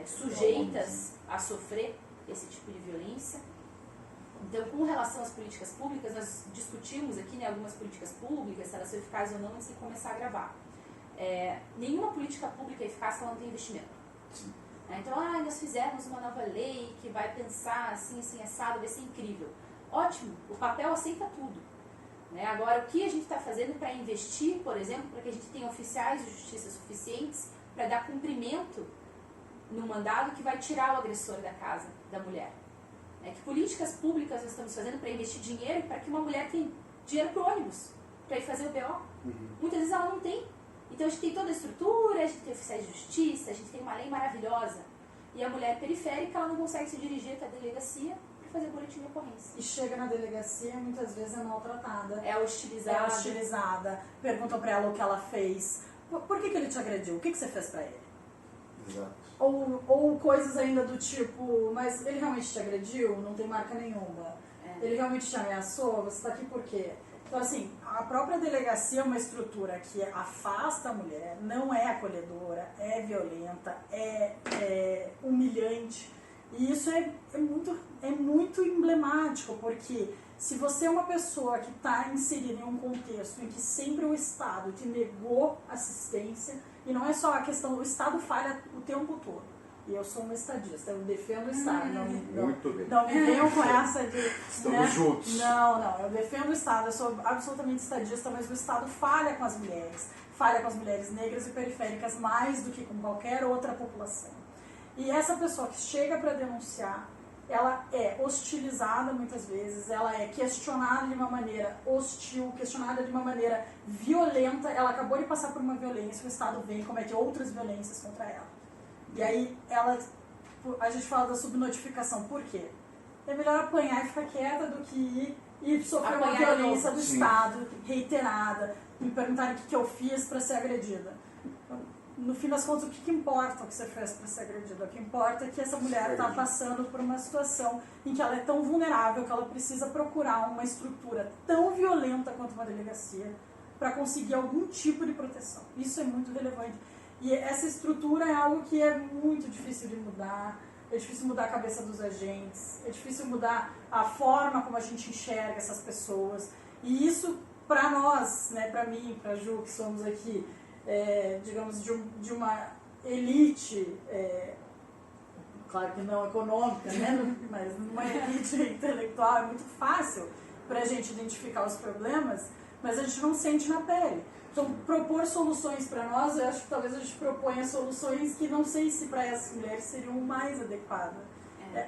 S2: sujeitas a sofrer esse tipo de violência. Então, com relação às políticas públicas, nós discutimos aqui, né, algumas políticas públicas, se elas são eficazes ou não, antes de começar a gravar. Nenhuma política pública é eficaz se ela não tem investimento. Então, nós fizemos uma nova lei que vai pensar assim, assim, assado, vai ser incrível. Ótimo, o papel aceita tudo. Né? Agora, o que a gente está fazendo para investir, por exemplo, para que a gente tenha oficiais de justiça suficientes para dar cumprimento no mandado que vai tirar o agressor da casa da mulher? Que políticas públicas nós estamos fazendo para investir dinheiro para que uma mulher tenha dinheiro para o ônibus, para ir fazer o BO? Muitas vezes ela não tem. Então a gente tem toda a estrutura, a gente tem oficiais de justiça, a gente tem uma lei maravilhosa. E a mulher periférica, ela não consegue se dirigir até a delegacia para fazer boletim de ocorrência.
S3: E chega na delegacia, muitas vezes é maltratada.
S2: É hostilizada.
S3: É hostilizada. Perguntam pra ela o que ela fez. Por que ele te agrediu? O que você fez pra ele?
S1: Exato.
S3: Ou coisas ainda do tipo, mas ele realmente te agrediu? Não tem marca nenhuma. Ele realmente te ameaçou? Você tá aqui por quê? Então, assim, a própria delegacia é uma estrutura que afasta a mulher, não é acolhedora, é violenta, é humilhante. E isso é muito emblemático, porque se você é uma pessoa que está inserida em um contexto em que sempre o Estado te negou assistência, e não é só a questão, o Estado falha o tempo todo. E eu sou uma estadista, eu defendo o Estado.
S1: Muito bem.
S3: Não me venham com essa de...
S1: Estamos juntos.
S3: Não, eu defendo o Estado, eu sou absolutamente estadista, mas o Estado falha com as mulheres negras e periféricas mais do que com qualquer outra população. E essa pessoa que chega para denunciar, ela é hostilizada muitas vezes, ela é questionada de uma maneira hostil, questionada de uma maneira violenta, ela acabou de passar por uma violência, o Estado vem e comete outras violências contra ela. E aí a gente fala da subnotificação, por quê? É melhor apanhar e ficar quieta do que ir sofrer uma violência do Estado, reiterada, me perguntarem o que eu fiz para ser agredida. No fim das contas, o que importa o que você fez para ser agredida? O que importa é que essa mulher está passando por uma situação em que ela é tão vulnerável que ela precisa procurar uma estrutura tão violenta quanto uma delegacia para conseguir algum tipo de proteção. Isso é muito relevante. E essa estrutura é algo que é muito difícil de mudar, é difícil mudar a cabeça dos agentes, é difícil mudar a forma como a gente enxerga essas pessoas. E isso, para nós, né, para mim, para a Ju, que somos aqui, digamos, de uma elite, claro que não econômica, né, mas uma elite intelectual, é muito fácil para a gente identificar os problemas, mas a gente não sente na pele. Então, propor soluções para nós, eu acho que talvez a gente proponha soluções que não sei se para essas mulheres seriam mais adequadas.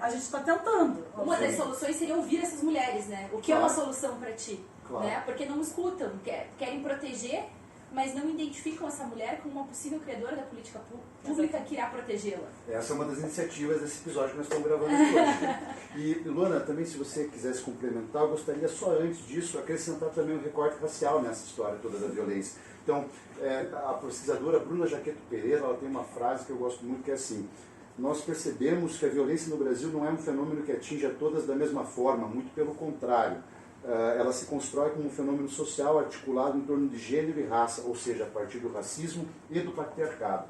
S3: A gente está tentando.
S2: Uma das soluções seria ouvir essas mulheres, né? O que é uma solução para ti?
S1: Claro.
S2: Né? Porque não escutam, querem proteger, mas não identificam essa mulher como uma possível criadora da política pública que irá protegê-la.
S1: Essa é uma das iniciativas desse episódio que nós estamos gravando aqui hoje. E, Luana, também se você quisesse complementar, eu gostaria só antes disso acrescentar também um recorte racial nessa história toda da violência. Então, a pesquisadora Bruna Jaqueto Pereira, ela tem uma frase que eu gosto muito, que é assim: nós percebemos que a violência no Brasil não é um fenômeno que atinge a todas da mesma forma, muito pelo contrário. Ela se constrói como um fenômeno social articulado em torno de gênero e raça, ou seja, a partir do racismo e do patriarcado.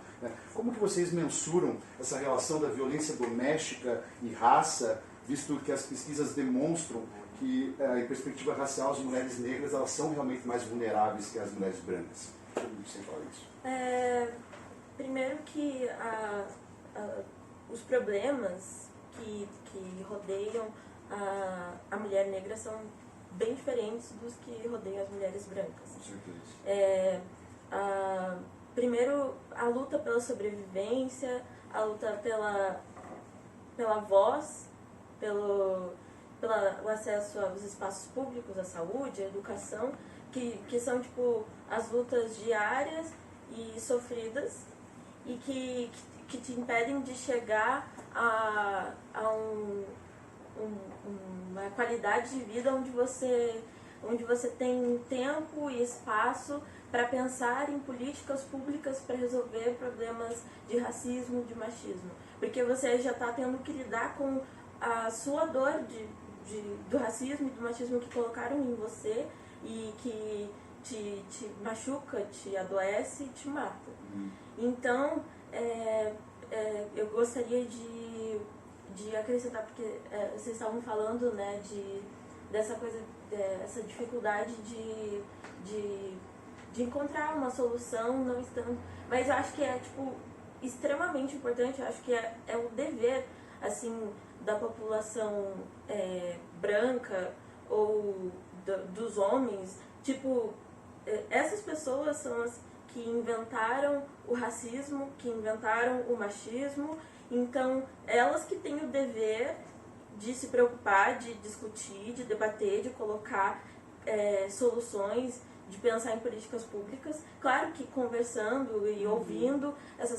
S1: Como que vocês mensuram essa relação da violência doméstica e raça, visto que as pesquisas demonstram que, em perspectiva racial, as mulheres negras elas são realmente mais vulneráveis que as mulheres brancas? Como você fala isso?
S4: Primeiro que os problemas que rodeiam a mulher negra são bem diferentes dos que rodeiam as mulheres brancas.
S1: Com certeza.
S4: Primeiro, a luta pela sobrevivência, a luta pela voz, pelo acesso aos espaços públicos, à saúde, à educação, que são tipo as lutas diárias e sofridas e que te impedem de chegar a uma qualidade de vida onde você tem tempo e espaço para pensar em políticas públicas para resolver problemas de racismo, de machismo. Porque você já está tendo que lidar com a sua dor do racismo e do machismo que colocaram em você e que te machuca, te adoece e te mata. Então, eu gostaria de acrescentar, porque vocês estavam falando, né, dessa coisa, essa dificuldade de encontrar uma solução, não estando, mas eu acho que é tipo extremamente importante, eu acho que é o dever assim da população branca ou dos homens, tipo, essas pessoas são as que inventaram o racismo, que inventaram o machismo. Então, elas que têm o dever de se preocupar, de discutir, de debater, de colocar soluções, de pensar em políticas públicas. Claro que conversando e ouvindo as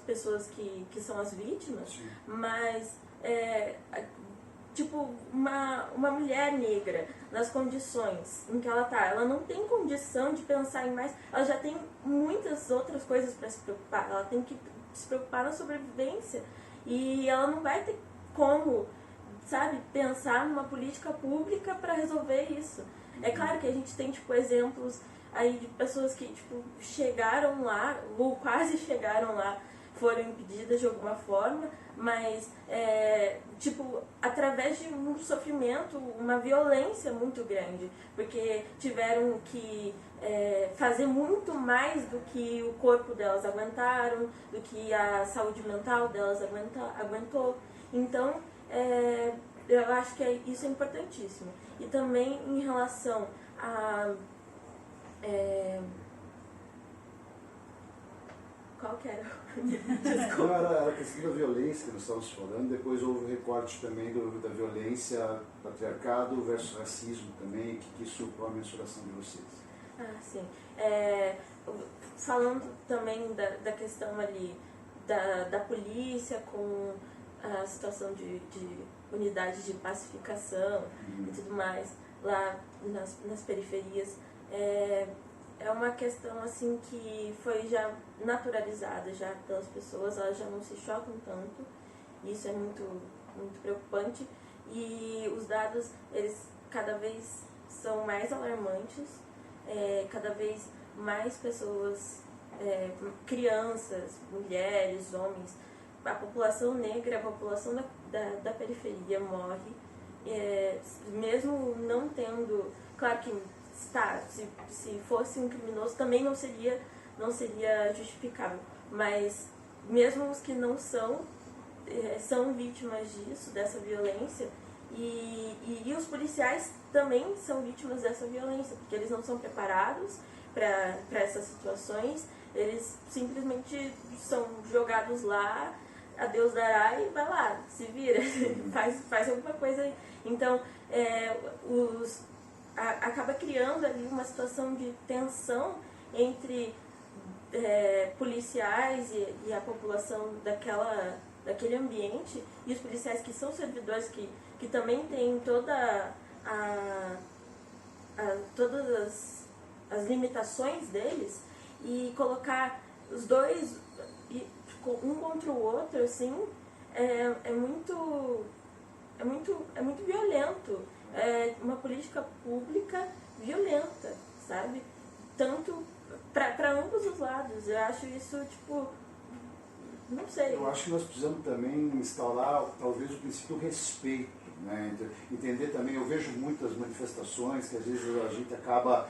S4: pessoas que são as vítimas,
S1: Sim.
S4: mas tipo, uma mulher negra, nas condições em que ela não tem condição de pensar em mais, ela já tem muitas outras coisas para se preocupar, ela tem que se preocupar na sobrevivência, e ela não vai ter como, sabe, pensar numa política pública para resolver isso. É claro que a gente tem, tipo, exemplos aí de pessoas que, tipo, chegaram lá, ou quase chegaram lá, foram impedidas de alguma forma, mas, tipo, através de um sofrimento, uma violência muito grande, porque tiveram que fazer muito mais do que o corpo delas aguentaram, do que a saúde mental delas aguentou. Então, eu acho que isso é importantíssimo. E também em relação a... qual que era?
S1: Não, era a questão da violência que nós estávamos falando, depois houve o recorte também da violência, patriarcado versus racismo também, que isso, qual a mensuração de vocês?
S4: Ah, sim. Falando também da questão ali da polícia com a situação de unidades de pacificação e tudo mais, lá nas periferias, é uma questão assim que foi já naturalizada já pelas pessoas, elas já não se chocam tanto, isso é muito, muito preocupante, e os dados, eles cada vez são mais alarmantes, cada vez mais pessoas, crianças, mulheres, homens, a população negra, a população da periferia morre, mesmo não tendo, claro que se fosse um criminoso também não seria justificável, mas mesmo os que não são vítimas disso, dessa violência, e os policiais também são vítimas dessa violência, porque eles não são preparados para essas situações, eles simplesmente são jogados lá, a Deus dará, e vai lá, se vira, faz alguma coisa aí. Então, acaba criando ali uma situação de tensão entre policiais e a população daquele ambiente, e os policiais que são servidores que também têm todas as limitações deles, e colocar os dois um contra o outro, assim, é muito violento. É uma política pública violenta, sabe? Tanto para ambos os lados. Eu acho isso, tipo, não sei.
S1: Eu acho que nós precisamos também instaurar, talvez, o princípio do respeito, né? Entender também, eu vejo muitas manifestações que às vezes a gente acaba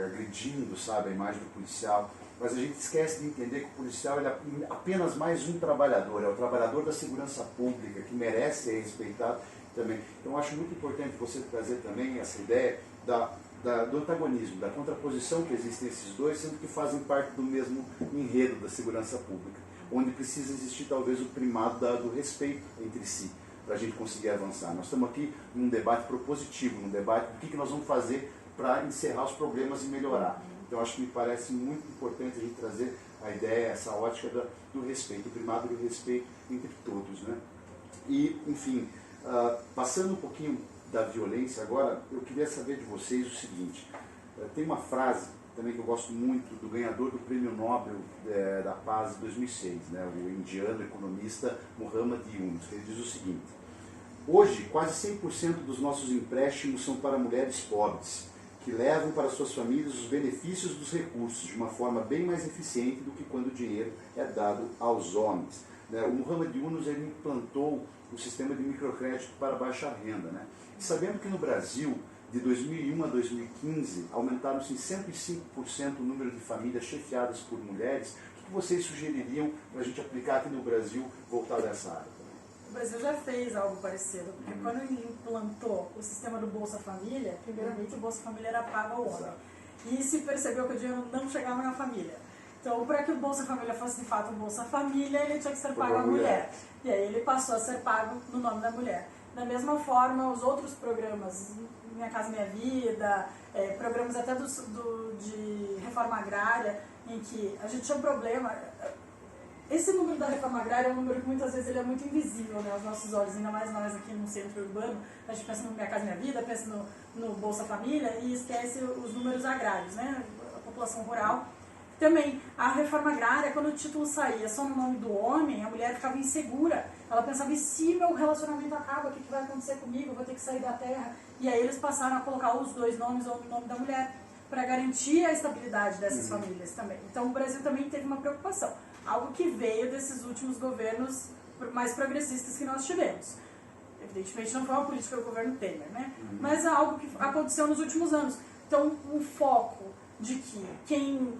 S1: agredindo, sabe, a imagem do policial, mas a gente esquece de entender que o policial ele é apenas mais um trabalhador, é o trabalhador da segurança pública, que merece ser respeitado também. Então eu acho muito importante você trazer também essa ideia do antagonismo, da contraposição que existem esses dois, sendo que fazem parte do mesmo enredo da segurança pública, onde precisa existir talvez o primado do respeito entre si, para a gente conseguir avançar. Nós estamos aqui num debate propositivo, num debate do que nós vamos fazer para encerrar os problemas e melhorar. Então acho que me parece muito importante a gente trazer a ideia, essa ótica do respeito, o primado do respeito entre todos, né? E, enfim, passando um pouquinho da violência agora, eu queria saber de vocês o seguinte, tem uma frase também que eu gosto muito do ganhador do Prêmio Nobel da Paz de 2006, né, o indiano economista Muhammad Yunus, que ele diz o seguinte: hoje quase 100% dos nossos empréstimos são para mulheres pobres, que levam para suas famílias os benefícios dos recursos de uma forma bem mais eficiente do que quando o dinheiro é dado aos homens. O Muhammad Yunus ele implantou o sistema de microcrédito para baixa renda, né? E sabendo que no Brasil, de 2001 a 2015, aumentaram-se em 105% o número de famílias chefiadas por mulheres, o que vocês sugeririam para a gente aplicar aqui no Brasil, voltado a essa área?
S3: O Brasil já fez algo parecido, porque quando ele implantou o sistema do Bolsa Família, primeiramente o Bolsa Família era pago ao homem. E se percebeu que o dinheiro não chegava na família. Então, para que o Bolsa Família fosse de fato o Bolsa Família, ele tinha que ser pago à mulher. E aí ele passou a ser pago no nome da mulher. Da mesma forma, os outros programas, Minha Casa Minha Vida, programas até de reforma agrária, em que a gente tinha um problema. Esse número da reforma agrária é um número que muitas vezes ele é muito invisível, né, aos nossos olhos, ainda mais nós aqui no centro urbano. A gente pensa no Minha Casa Minha Vida, pensa no Bolsa Família e esquece os números agrários, né, a população rural. Também, a reforma agrária, quando o título saía só no nome do homem, a mulher ficava insegura. Ela pensava, e se meu relacionamento acaba, o que vai acontecer comigo? Eu vou ter que sair da terra. E aí eles passaram a colocar os dois nomes ou o nome da mulher, para garantir a estabilidade dessas famílias também. Então o Brasil também teve uma preocupação. Algo que veio desses últimos governos mais progressistas que nós tivemos. Evidentemente não foi uma política do governo Temer, né? Mas é algo que aconteceu nos últimos anos. Então o foco de que quem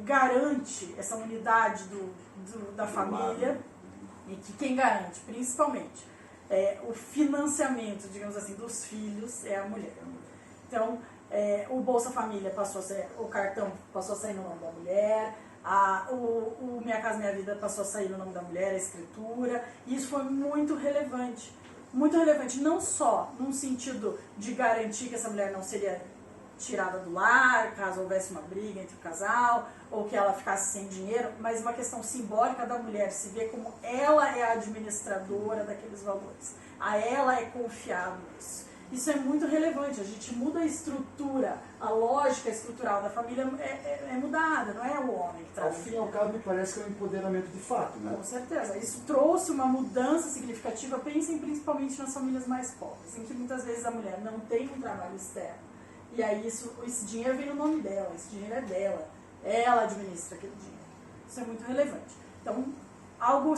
S3: garante essa unidade da família e que quem garante, principalmente, o financiamento, digamos assim, dos filhos é a mulher. Então, o Bolsa Família passou a ser, o cartão passou a sair no nome da mulher, o Minha Casa Minha Vida passou a sair no nome da mulher, a escritura, e isso foi muito relevante. Muito relevante, não só num sentido de garantir que essa mulher não seria tirada do lar, caso houvesse uma briga entre o casal, ou que ela ficasse sem dinheiro, mas uma questão simbólica da mulher se ver como ela é a administradora daqueles valores. A ela é confiado isso. Isso é muito relevante, a gente muda a estrutura, a lógica estrutural da família é mudada, não é o homem que traz.
S1: Ao fim e ao cabo, me parece que é um empoderamento de fato, né?
S3: Com certeza. Isso trouxe uma mudança significativa, pensem principalmente nas famílias mais pobres, em que muitas vezes a mulher não tem um trabalho externo. E aí esse dinheiro vem no nome dela, esse dinheiro é dela, ela administra aquele dinheiro. Isso é muito relevante. Então, algo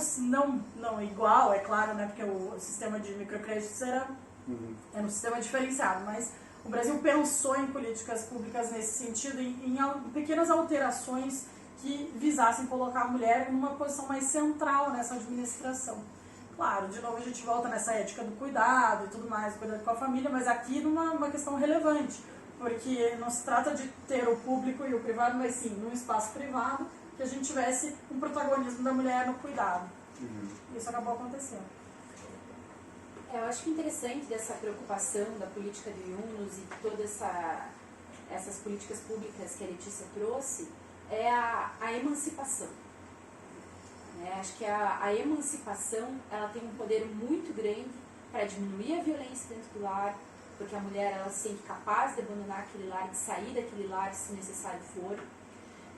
S3: não igual, é claro, né, porque o sistema de microcréditos era um sistema diferenciado, mas o Brasil pensou em políticas públicas nesse sentido, em pequenas alterações que visassem colocar a mulher numa posição mais central nessa administração. Claro, de novo a gente volta nessa ética do cuidado e tudo mais, cuidado com a família, mas aqui numa questão relevante, porque não se trata de ter o público e o privado, mas sim, num espaço privado, que a gente tivesse um protagonismo da mulher no cuidado. Isso acabou acontecendo.
S2: Eu acho que interessante dessa preocupação da política de Yunus e todas essas políticas públicas que a Letícia trouxe é a emancipação. Acho que a emancipação ela tem um poder muito grande para diminuir a violência dentro do lar, porque a mulher ela se sente capaz de abandonar aquele lar, de sair daquele lar se necessário for.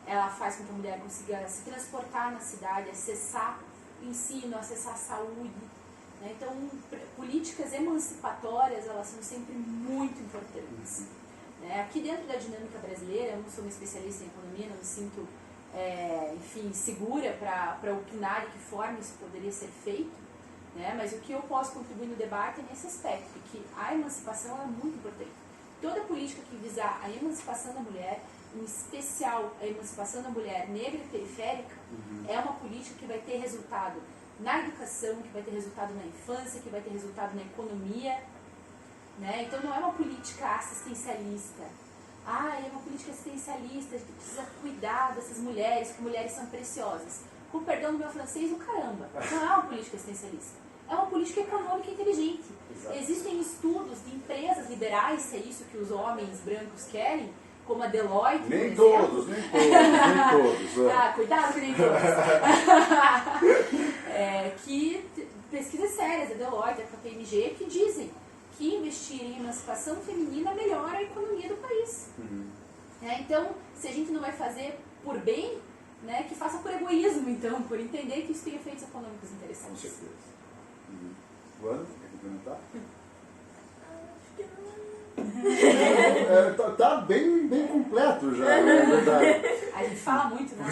S2: Ela faz com que a mulher consiga se transportar na cidade, acessar ensino, acessar saúde. Então, políticas emancipatórias, elas são sempre muito importantes. Aqui dentro da dinâmica brasileira, eu não sou uma especialista em economia, não me sinto, segura para opinar de que forma isso poderia ser feito, mas o que eu posso contribuir no debate é nesse aspecto, de que a emancipação é muito importante. Toda política que visar a emancipação da mulher, em especial a emancipação da mulher negra e periférica, é uma política que vai ter resultado na educação, que vai ter resultado na infância, que vai ter resultado na economia, Então não é uma política assistencialista. É uma política assistencialista, a gente precisa cuidar dessas mulheres, que mulheres são preciosas. Com perdão do meu francês, o caramba. Não é uma política assistencialista. É uma política econômica inteligente. Exato. Existem estudos de empresas liberais, se é isso que os homens brancos querem, como a Deloitte,
S1: nem todos.
S2: Cuidado que nem todos. Que pesquisas sérias, a Deloitte, a KPMG, que dizem que investir em emancipação feminina melhora a economia do país. Então, se a gente não vai fazer por bem, que faça por egoísmo, então, por entender que isso tem efeitos econômicos interessantes.
S1: Com certeza. Luana, quer complementar? Tá bem completo já, na verdade.
S2: A gente fala muito, né?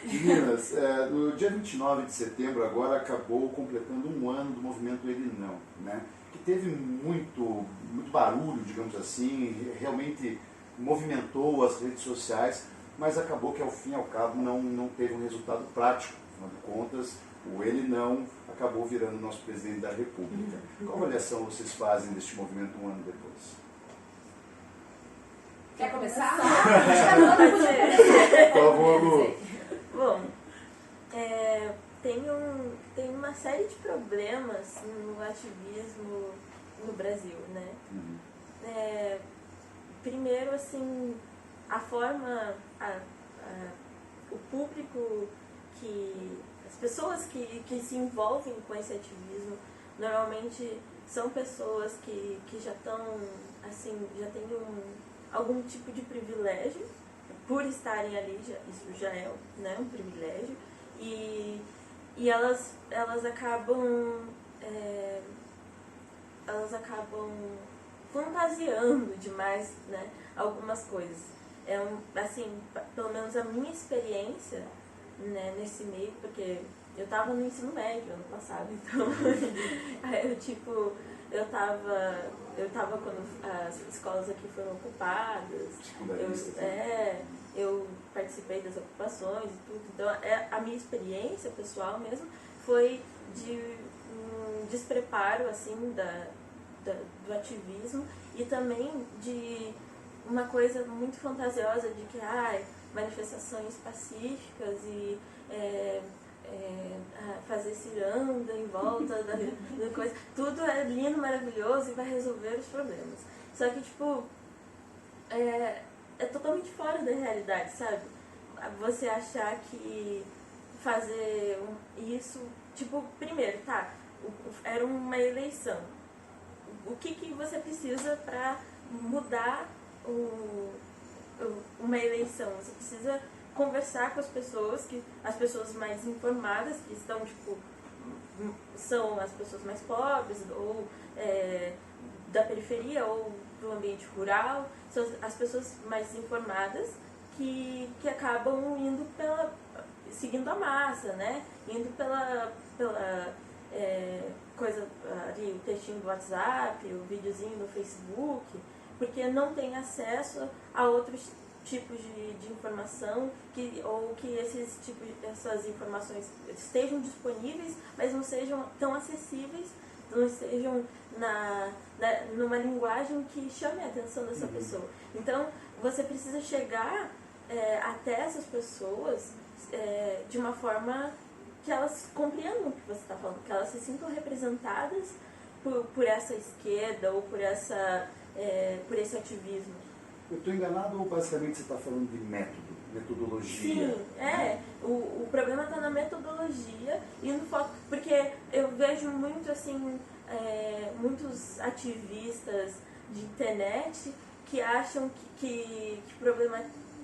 S1: Meninas, no dia 29 de setembro agora acabou completando um ano do movimento Ele Não, que teve muito barulho, digamos assim, realmente movimentou as redes sociais, mas acabou que ao fim e ao cabo não teve um resultado prático. Afinal de contas, o Ele Não acabou virando nosso presidente da República. Qual avaliação vocês fazem deste movimento um ano depois?
S2: Quer começar?
S1: Por favor, Lu.
S4: Bom, tem uma série de problemas no ativismo no Brasil, né? Primeiro, assim, a forma, o público as pessoas que se envolvem com esse ativismo, normalmente são pessoas que já estão, assim, já têm algum tipo de privilégio, por estarem ali, isso já é, né, um privilégio, e elas acabam fantasiando demais, né, algumas coisas. Assim, pelo menos a minha experiência, né, nesse meio, porque eu estava no ensino médio ano passado, então eu tava quando as escolas aqui foram ocupadas, eu participei das ocupações e tudo, então a minha experiência pessoal mesmo foi de despreparo, assim, do ativismo, e também de uma coisa muito fantasiosa de que manifestações pacíficas e fazer ciranda em volta da coisa, tudo é lindo, maravilhoso e vai resolver os problemas. Só que, tipo, é totalmente fora da realidade, sabe? Você achar que fazer isso, tipo, primeiro, era uma eleição. O que você precisa para mudar uma eleição? Você precisa conversar com as pessoas mais informadas, que estão, tipo, são as pessoas mais pobres, ou da periferia, ou do ambiente rural, são as pessoas mais informadas que acabam indo seguindo a massa, né? Indo pela coisa ali, o textinho do WhatsApp, o videozinho no Facebook, porque não tem acesso a outros tipos de informação, ou que essas informações estejam disponíveis, mas não sejam tão acessíveis, não estejam numa linguagem que chame a atenção dessa pessoa. Então, você precisa chegar até essas pessoas de uma forma que elas compreendam o que você está falando, que elas se sintam representadas por essa esquerda ou por esse ativismo.
S1: Eu estou enganado ou basicamente você está falando de metodologia?
S4: Sim, o problema está na metodologia e no foco, porque eu vejo muito, assim, muitos ativistas de internet que acham que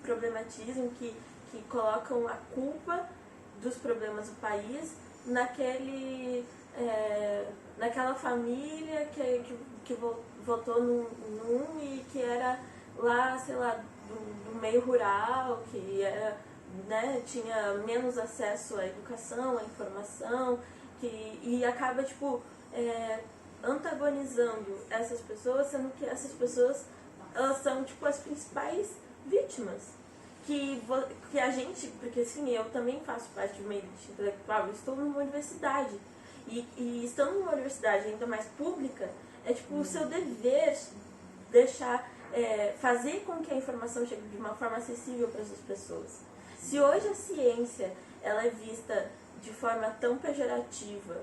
S4: problematizam, que colocam a culpa dos problemas do país naquela família que votou num e que era lá, sei lá, do meio rural, que era, né, tinha menos acesso à educação, à informação, e acaba, tipo, antagonizando essas pessoas, sendo que essas pessoas, elas são, tipo, as principais vítimas. Que a gente, porque assim, eu também faço parte de uma elite intelectual, eu estou numa universidade, e estando numa universidade ainda mais pública, é tipo o seu dever fazer com que a informação chegue de uma forma acessível para essas pessoas. Se hoje a ciência ela é vista de forma tão pejorativa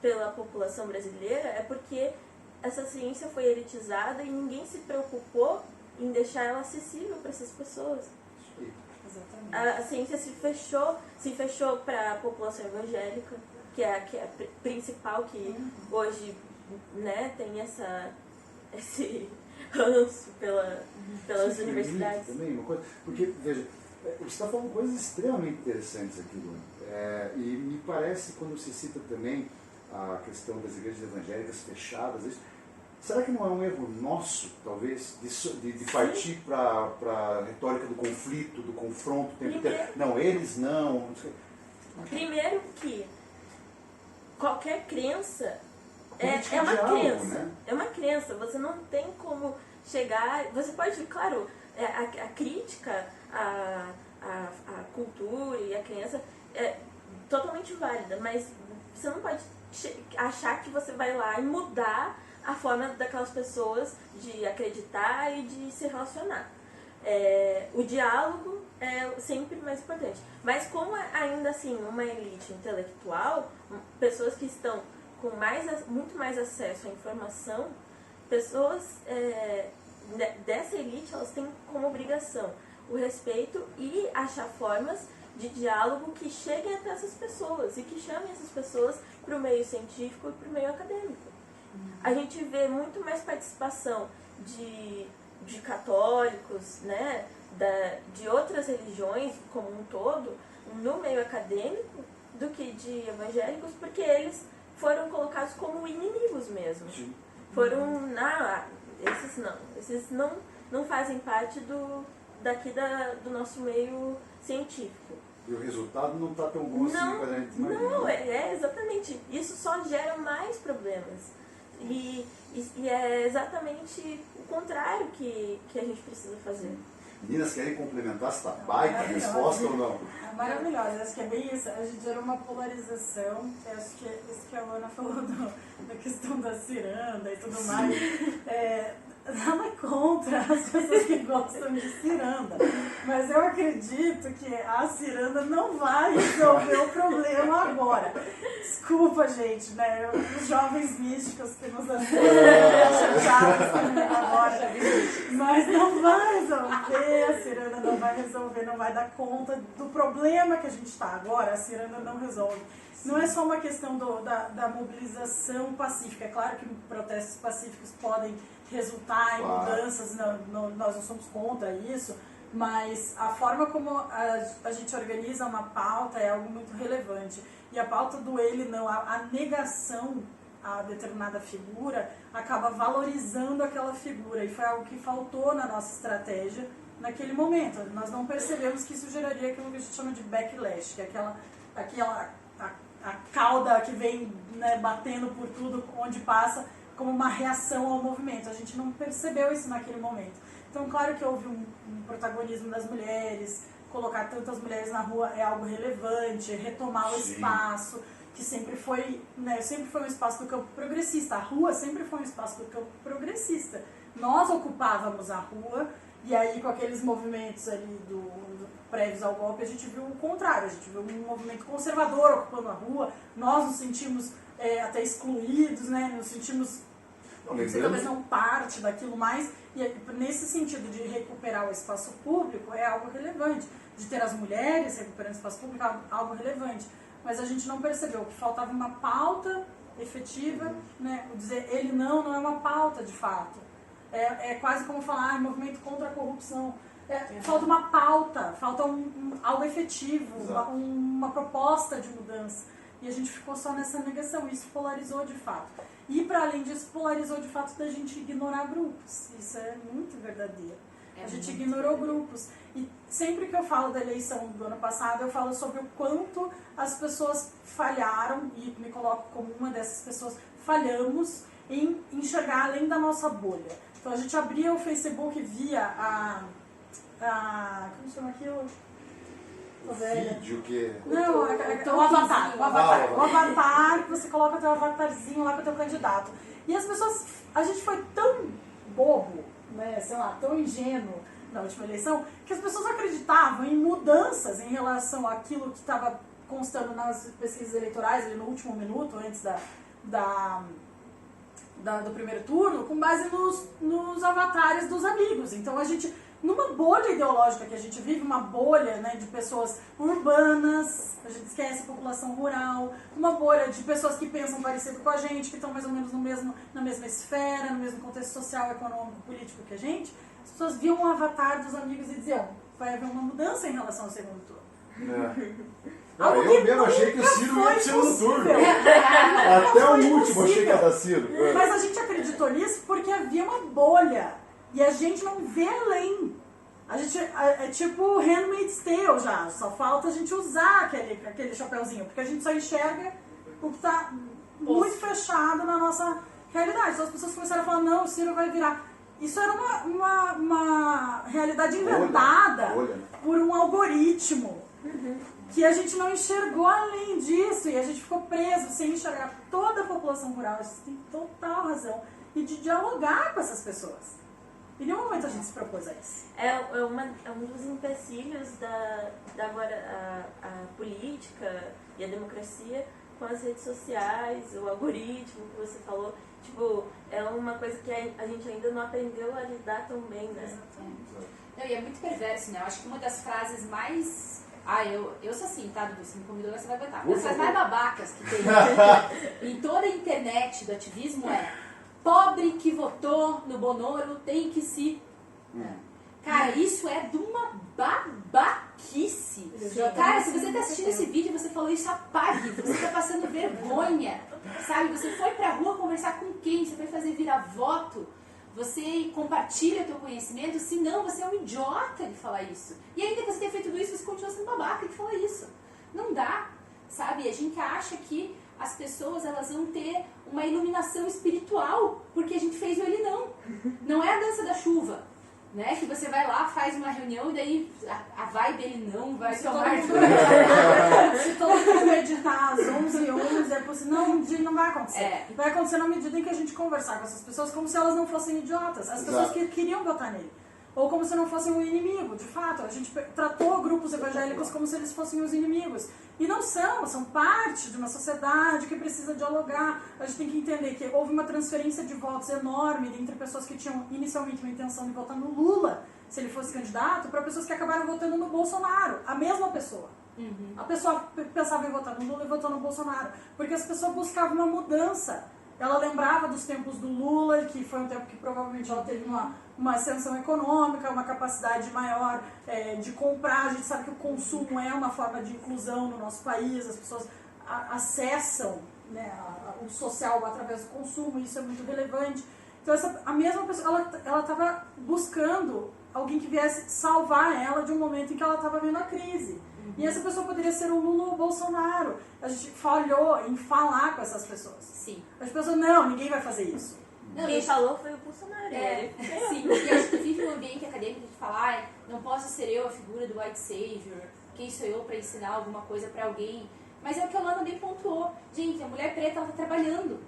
S4: pela população brasileira, é porque essa ciência foi elitizada e ninguém se preocupou em deixar ela acessível para essas pessoas.
S3: Exatamente.
S4: A ciência se fechou para a população evangélica, que é a principal, que hoje, né, tem esse ranço pelas universidades.
S1: Também, uma coisa, porque, veja, você está falando coisas extremamente interessantes aqui, Luana. E me parece, quando se cita também a questão das igrejas evangélicas fechadas, será que não é um erro nosso, talvez, de partir para a retórica do conflito, do confronto? Não, eles não sei.
S4: Primeiro que qualquer crença é uma
S1: diálogo,
S4: crença.
S1: né?
S4: É uma crença. Você não tem como chegar... Você pode, claro, a crítica à cultura e à crença é totalmente válida, mas você não pode achar que você vai lá e mudar a forma daquelas pessoas de acreditar e de se relacionar. O diálogo é sempre mais importante. Mas como ainda assim uma elite intelectual, pessoas que estão com muito mais acesso à informação, pessoas dessa elite, elas têm como obrigação o respeito e achar formas de diálogo que cheguem até essas pessoas e que chamem essas pessoas para o meio científico e para o meio acadêmico. A gente vê muito mais participação de católicos, né, de outras religiões como um todo, no meio acadêmico, do que de evangélicos, porque eles foram colocados como inimigos mesmo.
S1: Sim.
S4: Foram, esses não fazem parte do nosso meio científico.
S1: E o resultado não está tão bom assim quando a gente imagina.
S4: Não, exatamente. Isso só gera mais problemas. E é exatamente o contrário que a gente precisa fazer.
S1: Meninas, querem complementar essa baita resposta ou não?
S3: É maravilhosa, acho que é bem isso. A gente gerou uma polarização, eu acho que é isso que a Ana falou da questão da ciranda e tudo mais. Nada contra as pessoas que gostam de ciranda, mas eu acredito que a ciranda não vai resolver o problema agora. Desculpa, gente, né? Os jovens místicos que nos chateados agora, mas não vai resolver, a ciranda não vai resolver, não vai dar conta do problema que a gente está agora, a ciranda não resolve. Não é só uma questão da mobilização pacífica, é claro que protestos pacíficos podem resultar em mudanças, nós não somos contra isso, mas a forma como a gente organiza uma pauta é algo muito relevante. E a pauta do ele não, a negação a determinada figura, acaba valorizando aquela figura. E foi algo que faltou na nossa estratégia naquele momento. Nós não percebemos que isso geraria aquilo que a gente chama de backlash, que é a cauda que vem, né, batendo por tudo onde passa, como uma reação ao movimento. A gente não percebeu isso naquele momento. Então, claro que houve um protagonismo das mulheres, colocar tantas mulheres na rua é algo relevante, retomar o espaço, que sempre foi um espaço do campo progressista. A rua sempre foi um espaço do campo progressista. Nós ocupávamos a rua, e aí com aqueles movimentos ali prévios ao golpe, a gente viu o contrário, a gente viu um movimento conservador ocupando a rua, nós nos sentimos até excluídos, né? Nos sentimos talvez não parte daquilo mais, e nesse sentido de recuperar o espaço público é algo relevante, de ter as mulheres recuperando o espaço público é algo relevante, mas a gente não percebeu que faltava uma pauta efetiva, né? O dizer ele não é uma pauta de fato, é quase como falar movimento contra a corrupção. Falta uma pauta, falta algo efetivo, uma proposta de mudança. E a gente ficou só nessa negação, isso polarizou de fato. E para além disso, polarizou de fato da gente ignorar grupos. Isso é muito verdadeiro. A gente ignorou grupos. E sempre que eu falo da eleição do ano passado, eu falo sobre o quanto as pessoas falharam, e me coloco como uma dessas pessoas, falhamos em enxergar além da nossa bolha. Então a gente abria o Facebook e via como chama aquilo?
S1: O vídeo que...
S3: Não, o avatar. O avatar, que você coloca o teu avatarzinho lá com o teu candidato. E as pessoas, a gente foi tão bobo, né, sei lá, tão ingênuo na última eleição, que as pessoas acreditavam em mudanças em relação àquilo que estava constando nas pesquisas eleitorais, ali no último minuto, antes do primeiro turno, com base nos avatares dos amigos. Então a gente, numa bolha ideológica que a gente vive, uma bolha, né, de pessoas urbanas, a gente esquece a população rural, uma bolha de pessoas que pensam parecido com a gente, que estão mais ou menos na mesma esfera, no mesmo contexto social, econômico, político que a gente, as pessoas viam o avatar dos amigos e diziam, vai haver uma mudança em relação ao segundo turno.
S1: Eu mesmo achei que o Ciro ia pro segundo turno. Até o último achei que ia dar Ciro.
S3: Mas a gente acreditou nisso porque havia uma bolha. E a gente não vê além. A gente é tipo Handmaid's Tale já. Só falta a gente usar aquele chapeuzinho. Porque a gente só enxerga o que está muito fechado na nossa realidade. Então as pessoas começaram a falar, não, o Ciro vai virar. Isso era uma realidade inventada por um algoritmo. Que a gente não enxergou além disso. E a gente ficou preso sem enxergar toda a população rural. A gente tem total razão. E de dialogar com essas pessoas. Em nenhum momento a gente se propôs a isso.
S4: É um dos empecilhos da agora a política e a democracia com as redes sociais, o algoritmo que você falou, tipo, é uma coisa que a gente ainda não aprendeu a lidar tão bem, né?
S2: Não, e é muito perverso, né? Eu acho que uma das frases mais... eu sou assim, tá, Dudu? Se me convidou, você vai aguentar. Uma das frases mais babacas que tem em toda a internet do ativismo é: pobre que votou no Bonoro tem que se... Cara, isso é de uma babaquice. Cara, se você tá assistindo esse vídeo e você falou isso, apague. Você tá passando vergonha, sabe? Você foi pra rua conversar com quem? Você foi fazer vira-voto? Você compartilha o teu conhecimento? Se não, você é um idiota de falar isso. E ainda que você tenha feito tudo isso, você continua sendo babaca de falar isso. Não dá, sabe? A gente acha que as pessoas elas vão ter uma iluminação espiritual porque a gente fez o ele não. Não é a dança da chuva, né? Que você vai lá, faz uma reunião e daí a vibe dele não vai tomar...
S3: Se todo mundo meditar às 11h11, é possível. Não vai acontecer. Vai acontecer na medida em que a gente conversar com essas pessoas como se elas não fossem idiotas. As pessoas que queriam votar nele. Ou como se não fossem um inimigo, de fato. A gente tratou grupos evangélicos como se eles fossem os inimigos. E não são parte de uma sociedade que precisa dialogar. A gente tem que entender que houve uma transferência de votos enorme entre pessoas que tinham inicialmente uma intenção de votar no Lula, se ele fosse candidato, para pessoas que acabaram votando no Bolsonaro. A mesma pessoa. A pessoa pensava em votar no Lula e votou no Bolsonaro. Porque as pessoas buscavam uma mudança. Ela lembrava dos tempos do Lula, que foi um tempo que provavelmente ela teve uma ascensão econômica, uma capacidade maior de comprar. A gente sabe que o consumo é uma forma de inclusão no nosso país, as pessoas acessam, né, o social através do consumo, e isso é muito relevante. Então a mesma pessoa, ela estava buscando alguém que viesse salvar ela de um momento em que ela estava vendo a crise. E essa pessoa poderia ser o Lula ou o Bolsonaro. A gente falhou em falar com essas pessoas.
S2: Sim.
S3: As pessoas, não, ninguém vai fazer isso.
S4: Quem falou foi o Bolsonaro.
S2: Sim, e a gente vive um ambiente acadêmico de falar, não posso ser eu a figura do white savior, quem sou eu para ensinar alguma coisa para alguém. Mas é o que a Lana bem pontuou. Gente, a mulher preta, ela está trabalhando.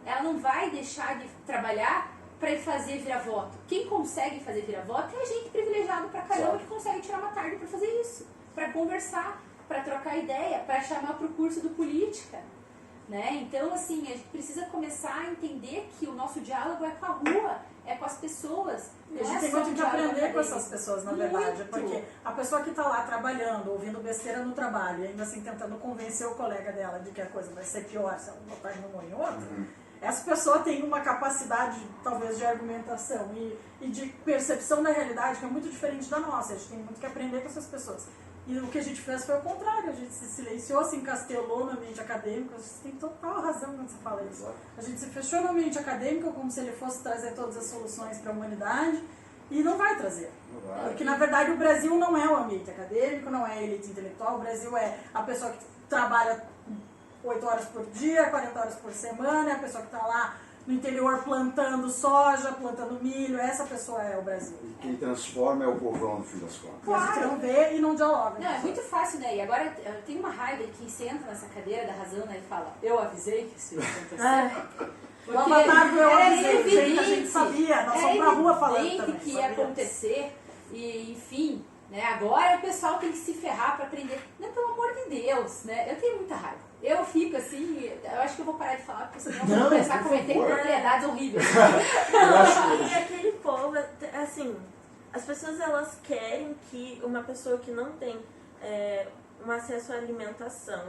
S2: Ela não vai deixar de trabalhar para ir fazer vira-voto. Quem consegue fazer vira-voto é a gente privilegiado pra caramba que consegue tirar uma tarde para fazer isso. Para conversar, para trocar ideia, para chamar para o curso do política, né? Então, assim, a gente precisa começar a entender que o nosso diálogo é com a rua, é com as pessoas.
S3: A gente tem muito que aprender com essas pessoas, na verdade, porque a pessoa que está lá trabalhando, ouvindo besteira no trabalho, e ainda assim tentando convencer o colega dela de que a coisa vai ser pior se ela botar em um ou em outro, essa pessoa tem uma capacidade, talvez, de argumentação e de percepção da realidade que é muito diferente da nossa. A gente tem muito que aprender com essas pessoas. E o que a gente fez foi o contrário, a gente se silenciou, se encastelou no ambiente acadêmico. Você tem total razão quando você fala isso. A gente se fechou no ambiente acadêmico como se ele fosse trazer todas as soluções para a humanidade, e não vai trazer. Porque, na verdade, o Brasil não é o ambiente acadêmico, não é a elite intelectual. O Brasil é a pessoa que trabalha 8 horas por dia, 40 horas por semana, é a pessoa que está lá no interior plantando soja, plantando milho. Essa pessoa é o Brasil.
S1: E quem transforma é o povão, no fim das contas.
S3: Claro. A gente não vê e não dialoga.
S2: Não, é muito fácil, né? E agora eu tenho uma raiva de quem senta nessa cadeira da razão, né, e fala: eu avisei que isso ia acontecer.
S3: O avatar do eu avisei, gente, a gente sabia, nós fomos pra rua falando também.
S2: Que ia acontecer, e enfim, né? Agora o pessoal tem que se ferrar para aprender. Não, pelo amor de Deus, né? Eu tenho muita raiva. Eu fico assim, eu acho que eu vou parar de falar, porque senão eu vou começar a cometer propriedades horríveis.
S4: E aquele povo, assim, as pessoas elas querem que uma pessoa que não tem um acesso à alimentação,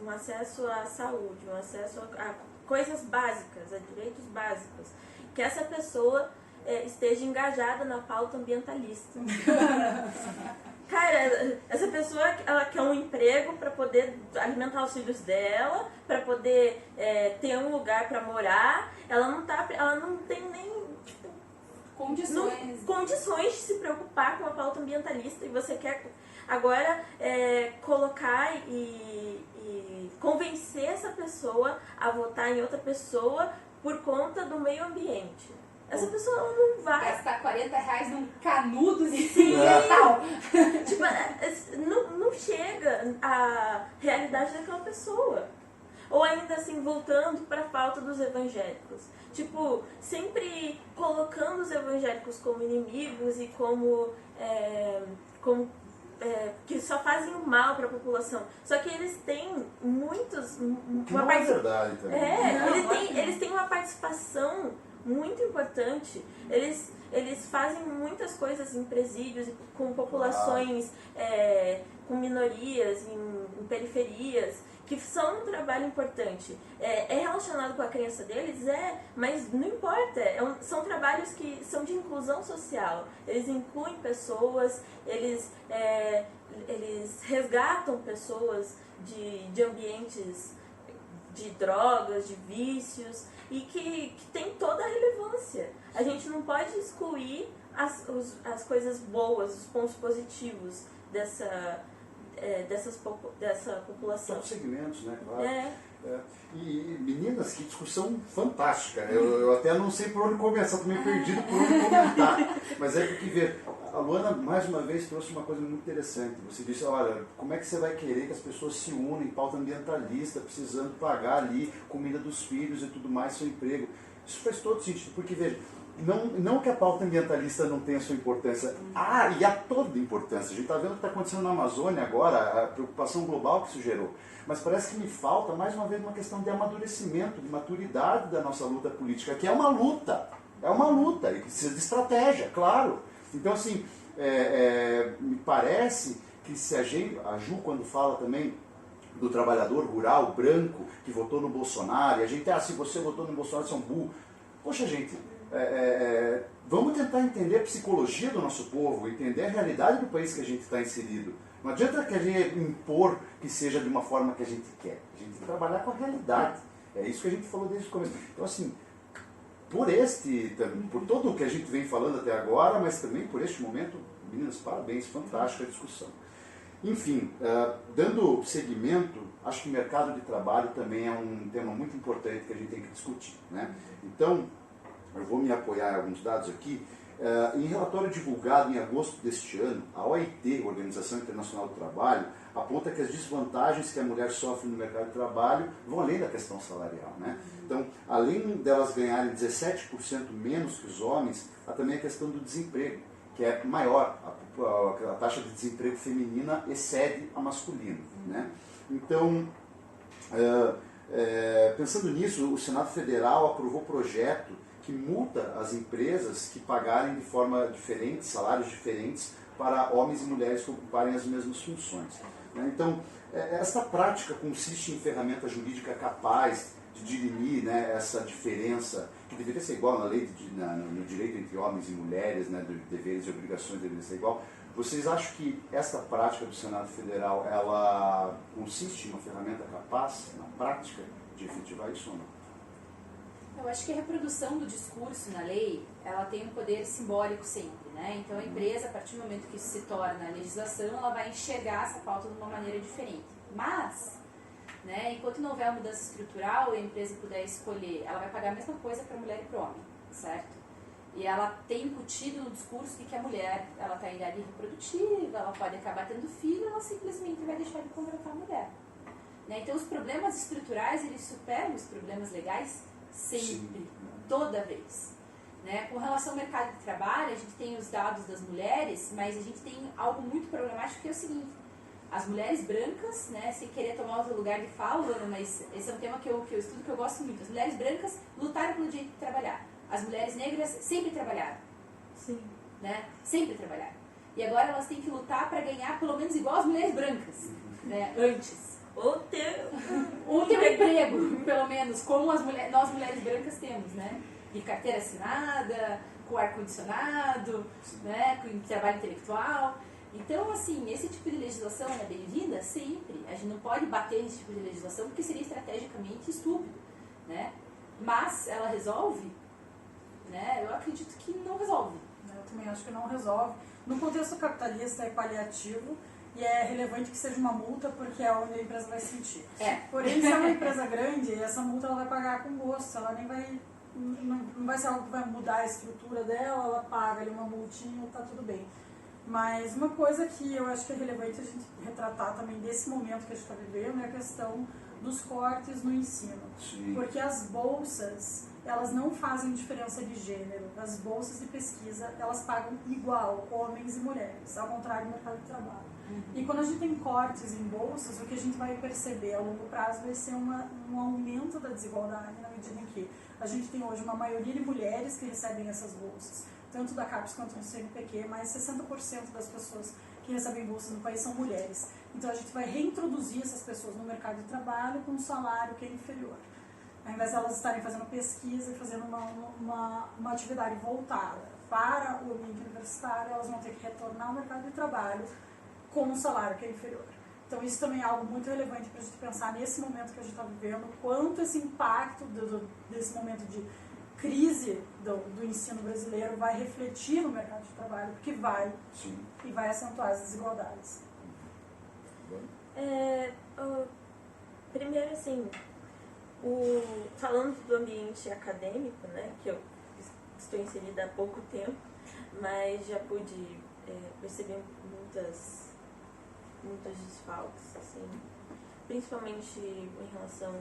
S4: um acesso à saúde, um acesso a coisas básicas, a direitos básicos, que essa pessoa esteja engajada na pauta ambientalista. Cara, essa pessoa, ela quer um emprego para poder alimentar os filhos dela, para poder ter um lugar para morar. Ela não tem nem condições de se preocupar com a pauta ambientalista, e você quer agora colocar e convencer essa pessoa a votar em outra pessoa por conta do meio ambiente. Essa pessoa não vai
S2: gastar R$40 num canudo de tal.
S4: Tipo, não chega à realidade daquela pessoa. Ou ainda assim, voltando para a pauta dos evangélicos. Tipo, sempre colocando os evangélicos como inimigos e como que só fazem o mal para a população. Só que eles têm muitos
S1: Que não é verdade também.
S4: Eles têm uma participação muito importante. Eles fazem muitas coisas em presídios, com populações, com minorias, em periferias, que são um trabalho importante. É relacionado com a crença deles? Mas não importa. São trabalhos que são de inclusão social. Eles incluem pessoas, eles resgatam pessoas de ambientes de drogas, de vícios, e que tem toda a relevância. A gente não pode excluir as coisas boas, os pontos positivos dessa população.
S1: Todos os segmentos, né? Claro. E meninas, que discussão fantástica. Eu até não sei por onde começar, estou meio perdido por onde comentar. Mas é porque ver. A Luana, mais uma vez, trouxe uma coisa muito interessante. Você disse, olha, como é que você vai querer que as pessoas se unem, pauta ambientalista, precisando pagar ali comida dos filhos e tudo mais, seu emprego. Isso faz todo sentido, porque, veja, não que a pauta ambientalista não tenha sua importância. E há toda importância. A gente está vendo o que está acontecendo na Amazônia agora, a preocupação global que isso gerou. Mas parece que me falta, mais uma vez, uma questão de amadurecimento, de maturidade da nossa luta política, que é uma luta. É uma luta e precisa de estratégia, claro. Então, assim, me parece que se a Ju, quando fala também do trabalhador rural, branco, que votou no Bolsonaro, e a gente, se você votou no Bolsonaro, você é um burro. Poxa, gente, vamos tentar entender a psicologia do nosso povo, entender a realidade do país que a gente está inserido. Não adianta que a gente impor que seja de uma forma que a gente quer. A gente tem que trabalhar com a realidade. É isso que a gente falou desde o começo. Então, assim, por todo o que a gente vem falando até agora, mas também por este momento, meninas, parabéns, fantástica a discussão. Enfim, dando seguimento, acho que o mercado de trabalho também é um tema muito importante que a gente tem que discutir, né? Então, eu vou me apoiar em alguns dados aqui. Em relatório divulgado em agosto deste ano, a OIT, Organização Internacional do Trabalho, aponta que as desvantagens que a mulher sofre no mercado de trabalho vão além da questão salarial, né? Então, além delas ganharem 17% menos que os homens, há também a questão do desemprego, que é maior. A taxa de desemprego feminina excede a masculina, né? Então, pensando nisso, o Senado Federal aprovou projeto que multa as empresas que pagarem de forma diferente, salários diferentes, para homens e mulheres que ocuparem as mesmas funções. Então, essa prática consiste em ferramenta jurídica capaz de dirimir, né, essa diferença, que deveria ser igual na lei, no direito entre homens e mulheres, né, de deveres e obrigações deveria ser igual. Vocês acham que essa prática do Senado Federal, ela consiste em uma ferramenta capaz, na prática, de efetivar isso ou não?
S2: Eu acho que a reprodução do discurso na lei, ela tem um poder simbólico sempre, né? Então a empresa, a partir do momento que isso se torna legislação, ela vai enxergar essa pauta de uma maneira diferente. Mas, né, enquanto não houver uma mudança estrutural e a empresa puder escolher, ela vai pagar a mesma coisa para a mulher e para o homem, certo? E ela tem incutido no discurso de que a mulher, ela está em idade reprodutiva, ela pode acabar tendo filho, ela simplesmente vai deixar de contratar a mulher. Né? Então os problemas estruturais, eles superam os problemas legais sempre, sim, toda vez. Né? Com relação ao mercado de trabalho, a gente tem os dados das mulheres, mas a gente tem algo muito problemático que é o seguinte: as mulheres brancas, né, sem querer tomar outro lugar de fala, mas esse é um tema que eu estudo, que eu gosto muito. As mulheres brancas lutaram pelo direito de trabalhar. As mulheres negras sempre trabalharam.
S4: Sim.
S2: Né? Sempre trabalharam. E agora elas têm que lutar para ganhar pelo menos igual as mulheres brancas, né, antes. Ou ter um emprego, pelo menos, como nós mulheres brancas temos, né? De carteira assinada, com ar-condicionado, né? Com trabalho intelectual. Então, assim, esse tipo de legislação é bem-vinda sempre. A gente não pode bater nesse tipo de legislação porque seria estrategicamente estúpido, né? Mas ela resolve, né? Eu acredito que não resolve.
S3: Eu também acho que não resolve. No contexto capitalista é paliativo. E é relevante que seja uma multa porque é onde a empresa vai sentir. Porém, se é uma empresa grande, essa multa ela vai pagar com gosto, ela nem vai, não vai ser algo que vai mudar a estrutura dela, ela paga ali uma multinha, tá tudo bem. Mas uma coisa que eu acho que é relevante a gente retratar também desse momento que a gente está vivendo é a questão dos cortes no ensino.
S1: Sim.
S3: Porque as bolsas, elas não fazem diferença de gênero. As bolsas de pesquisa, elas pagam igual, homens e mulheres, ao contrário do mercado de trabalho. E quando a gente tem cortes em bolsas, o que a gente vai perceber a longo prazo vai ser um aumento da desigualdade, na medida em que a gente tem hoje uma maioria de mulheres que recebem essas bolsas, tanto da CAPES quanto do CNPq, mais 60% das pessoas que recebem bolsas no país são mulheres. Então a gente vai reintroduzir essas pessoas no mercado de trabalho com um salário que é inferior. Ao invés de elas estarem fazendo pesquisa e fazendo uma atividade voltada para o ambiente universitário, elas vão ter que retornar ao mercado de trabalho com um salário que é inferior. Então isso também é algo muito relevante para a gente pensar nesse momento que a gente está vivendo, quanto esse impacto desse momento de crise do ensino brasileiro vai refletir no mercado de trabalho, porque vai,
S1: Sim.
S3: e vai acentuar as desigualdades.
S4: Primeiro, assim, falando do ambiente acadêmico, né, que eu estou inserida há pouco tempo, mas já pude perceber muitas desfalques, assim, principalmente em relação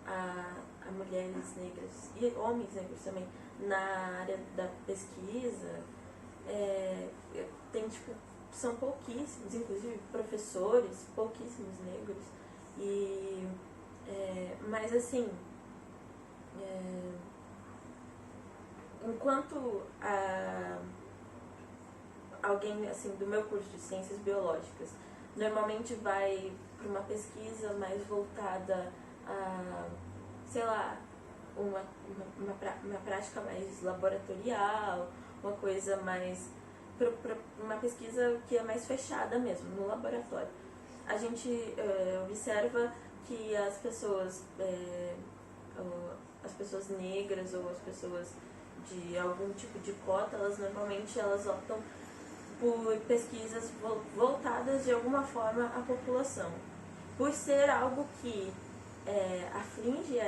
S4: a mulheres negras e homens negros também na área da pesquisa. Tem, tipo, são pouquíssimos, inclusive professores, pouquíssimos negros. Mas assim, enquanto alguém assim do meu curso de ciências biológicas normalmente vai para uma pesquisa mais voltada a, sei lá, uma prática mais laboratorial, uma coisa mais uma pesquisa que é mais fechada mesmo, no laboratório. A gente observa que as pessoas negras ou as pessoas de algum tipo de cota, normalmente elas optam por pesquisas voltadas de alguma forma à população. Por ser algo que aflige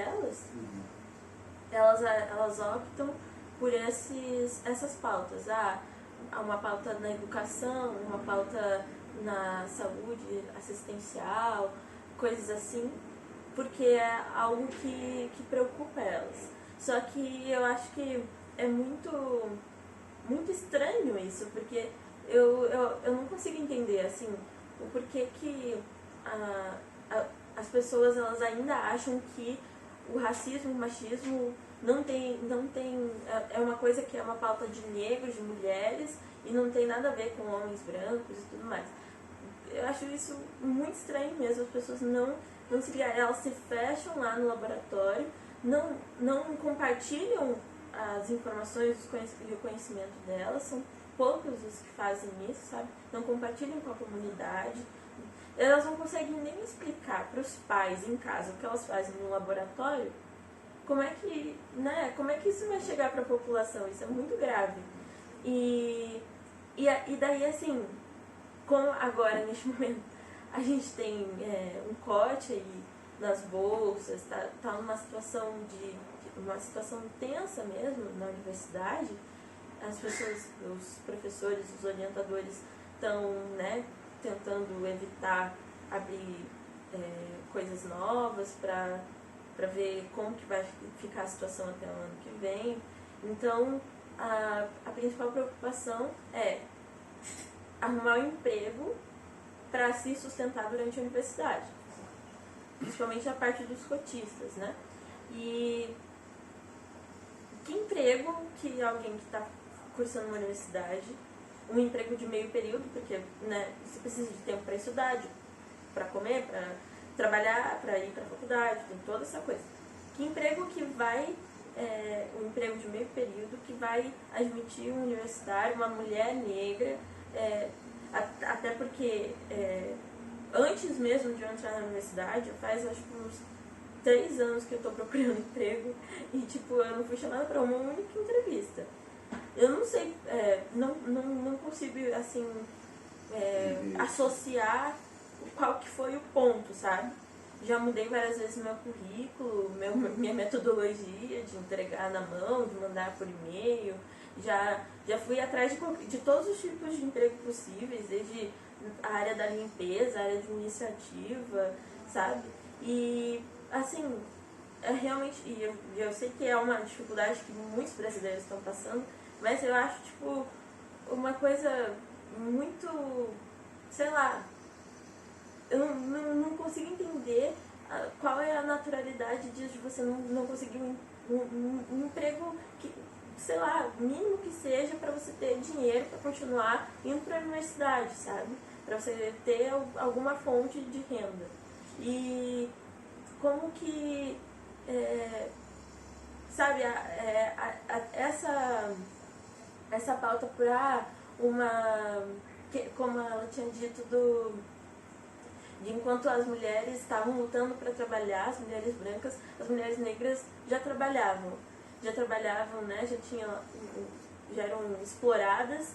S4: elas optam por essas pautas. Uma pauta na educação, uma pauta na saúde assistencial, coisas assim, porque é algo que preocupa elas. Só que eu acho que é muito estranho isso, porque eu não consigo entender assim, o porquê que as pessoas elas ainda acham que o racismo e o machismo não tem é uma coisa que é uma pauta de negros, de mulheres, e não tem nada a ver com homens brancos e tudo mais. Eu acho isso muito estranho mesmo, as pessoas não se ligarem, elas se fecham lá no laboratório, não compartilham as informações e o conhecimento delas, são poucos os que fazem isso, sabe? Não compartilham com a comunidade. Elas não conseguem nem explicar para os pais em casa o que elas fazem no laboratório. Como é que isso vai chegar para a população? Isso é muito grave. E daí, assim, como agora, neste momento, a gente tem um corte aí nas bolsas, tá numa situação uma situação tensa mesmo na universidade, as pessoas, os professores, os orientadores estão, tentando evitar abrir coisas novas para ver como que vai ficar a situação até o ano que vem. Então, a principal preocupação é arrumar um emprego para se sustentar durante a universidade, principalmente a parte dos cotistas, né? E que emprego que alguém que está cursando uma universidade, um emprego de meio período, porque você precisa de tempo para estudar, para comer, para trabalhar, para ir para a faculdade, tem toda essa coisa. Que emprego que vai, um emprego de meio período que vai admitir um universitário, uma mulher negra, até porque antes mesmo de eu entrar na universidade, faz acho que uns 3 anos que eu estou procurando emprego e eu não fui chamada para uma única entrevista. Eu não sei, não consigo assim associar qual que foi o ponto, sabe? Já mudei várias vezes meu currículo, minha metodologia de entregar na mão, de mandar por e-mail. Já fui atrás de todos os tipos de emprego possíveis, desde a área da limpeza, a área administrativa, sabe? E, assim, realmente, eu sei que é uma dificuldade que muitos brasileiros estão passando, mas eu acho, uma coisa muito, sei lá, eu não consigo entender qual é a naturalidade disso, de você não conseguir um emprego que, sei lá, mínimo que seja, para você ter dinheiro para continuar indo para a universidade, sabe? Para você ter alguma fonte de renda. E como que, sabe, essa pauta por como ela tinha dito, de enquanto as mulheres estavam lutando para trabalhar, as mulheres brancas, as mulheres negras já trabalhavam, né, já eram exploradas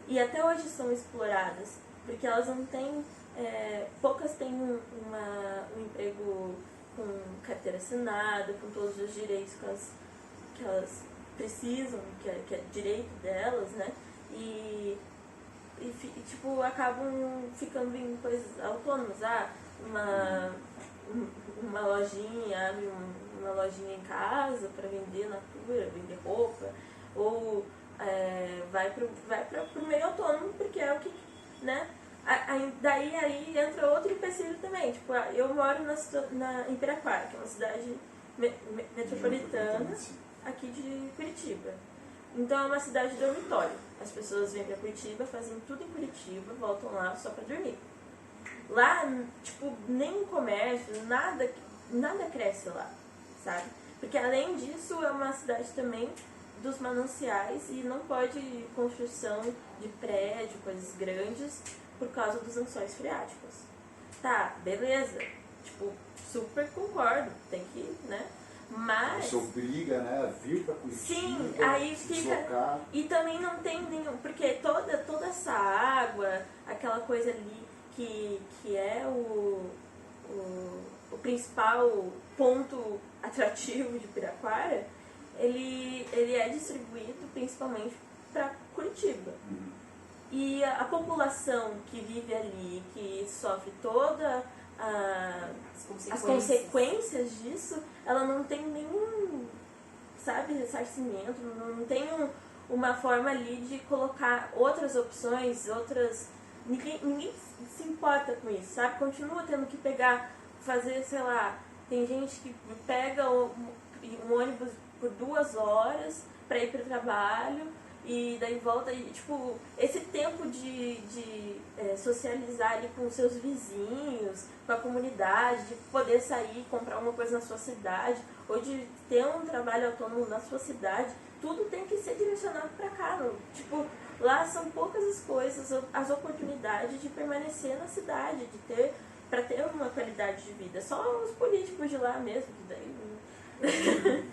S4: e até hoje são exploradas, porque elas não têm, poucas têm um emprego com carteira assinada, com todos os direitos que elas precisam, que é direito delas, né, e tipo, acabam ficando em coisas autônomas, uma lojinha, abre uma lojinha em casa para vender natura, vender roupa, ou vai pro meio autônomo, porque é o que, né? Daí entra outro empecilho também, tipo, eu moro em Piraquara, que é uma cidade metropolitana aqui de Curitiba. Então é uma cidade dormitório. As pessoas vêm pra Curitiba, fazem tudo em Curitiba, voltam lá só pra dormir. Lá, tipo, nem comércio, nada cresce lá, sabe? Porque além disso é uma cidade também dos mananciais e não pode construção de prédio, coisas grandes, por causa dos lençóis freáticos. Tá, beleza. Tipo, super concordo, tem que, né? Mas
S1: você obriga, né, a vir para Curitiba,
S4: sim, aí fica
S1: deslocar.
S4: E também não tem nenhum, porque toda essa água, aquela coisa ali que é o principal ponto atrativo de Piraquara, ele é distribuído principalmente para Curitiba. E a população que vive ali, que sofre toda as consequências disso, ela não tem nenhum, sabe, ressarcimento, não tem uma forma ali de colocar outras opções, ninguém se importa com isso, sabe? Continua tendo que fazer, sei lá, tem gente que pega um ônibus por 2 horas para ir para o trabalho, e daí volta e, tipo, esse tempo de socializar ali com os seus vizinhos, com a comunidade, de poder sair, comprar uma coisa na sua cidade, ou de ter um trabalho autônomo na sua cidade, tudo tem que ser direcionado para cá. Não? Tipo, lá são poucas as coisas, as oportunidades de permanecer na cidade, para ter uma qualidade de vida. Só os políticos de lá mesmo, que daí...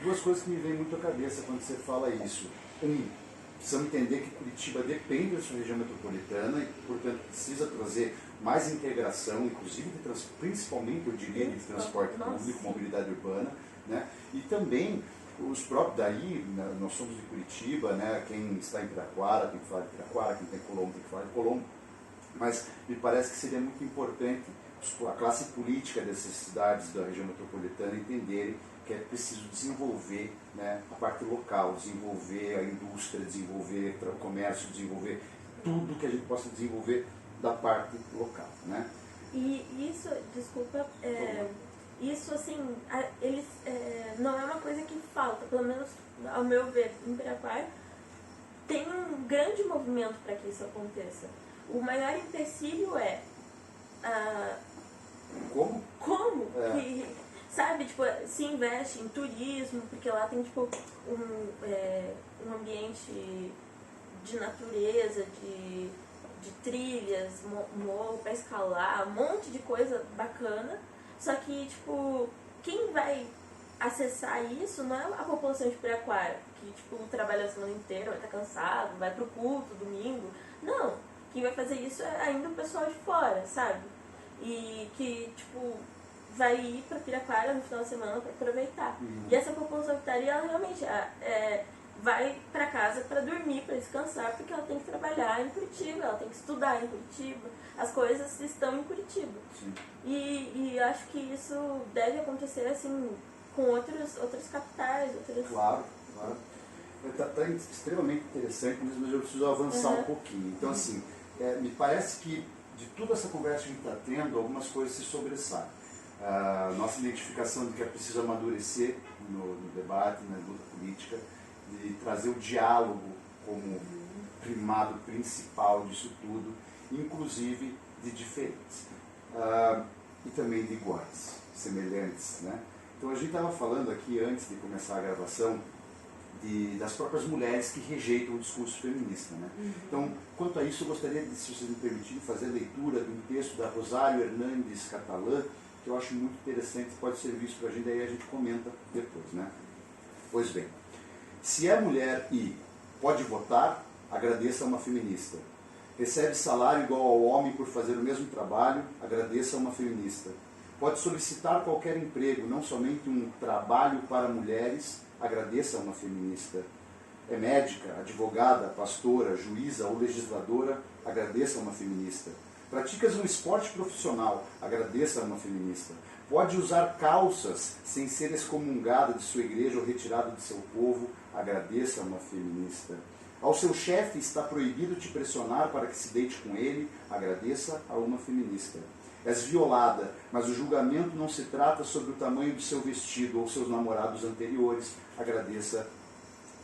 S1: Duas coisas que me vêm muito à cabeça quando você fala isso. Precisamos entender que Curitiba depende da sua região metropolitana e, portanto, precisa trazer mais integração, inclusive, principalmente, eu diria, de transporte público, mobilidade urbana, né? E também, os próprios daí, nós somos de Curitiba, né? Quem está em Piraquara tem que falar de Piraquara, quem está em Colombo tem que falar de Colombo, mas me parece que seria muito importante a classe política dessas cidades da região metropolitana entenderem que é preciso desenvolver, né, a parte local, desenvolver a indústria, desenvolver o comércio, desenvolver tudo que a gente possa desenvolver da parte local, né?
S4: E isso, desculpa, isso assim, eles, não é uma coisa que falta, pelo menos ao meu ver, em Piraquara tem um grande movimento para que isso aconteça. O maior empecilho é
S1: Como?
S4: Que, sabe, tipo, se investe em turismo, porque lá tem, tipo, um ambiente de natureza, de trilhas, morro pra escalar, um monte de coisa bacana. Só que, tipo, quem vai acessar isso não é a população de Piraquara, que, tipo, trabalha a semana inteira, vai estar cansado, vai pro culto, domingo. Não, quem vai fazer isso é ainda o pessoal de fora, sabe? E que, tipo, vai ir para Piraquara no final de semana para aproveitar. E essa população que tá ali, ela realmente vai para casa para dormir, para descansar, porque ela tem que trabalhar em Curitiba, ela tem que estudar em Curitiba, as coisas estão em Curitiba. E acho que isso deve acontecer assim com outras capitais.
S1: Claro. Está extremamente interessante, mas eu preciso avançar um pouquinho. Então, assim, me parece que de toda essa conversa que a gente está tendo, algumas coisas se sobressaem. Nossa identificação de que é preciso amadurecer no debate, na luta política, de trazer o diálogo como primado principal disso tudo, inclusive de diferentes, e também de iguais, semelhantes, né? Então a gente estava falando aqui, antes de começar a gravação, das próprias mulheres que rejeitam o discurso feminista, né? Então, quanto a isso, eu gostaria de, se vocês me permitirem, fazer a leitura de um texto da Rosário Hernandes Catalã, que eu acho muito interessante, pode ser visto para a gente, aí a gente comenta depois, né? Pois bem, se é mulher e pode votar, agradeça a uma feminista. Recebe salário igual ao homem por fazer o mesmo trabalho, agradeça a uma feminista. Pode solicitar qualquer emprego, não somente um trabalho para mulheres, agradeça a uma feminista. É médica, advogada, pastora, juíza ou legisladora, agradeça a uma feminista. Praticas um esporte profissional, agradeça a uma feminista. Pode usar calças sem ser excomungada de sua igreja ou retirada de seu povo, agradeça a uma feminista. Ao seu chefe está proibido te pressionar para que se deite com ele, agradeça a uma feminista. És violada, mas o julgamento não se trata sobre o tamanho do seu vestido ou seus namorados anteriores, agradeça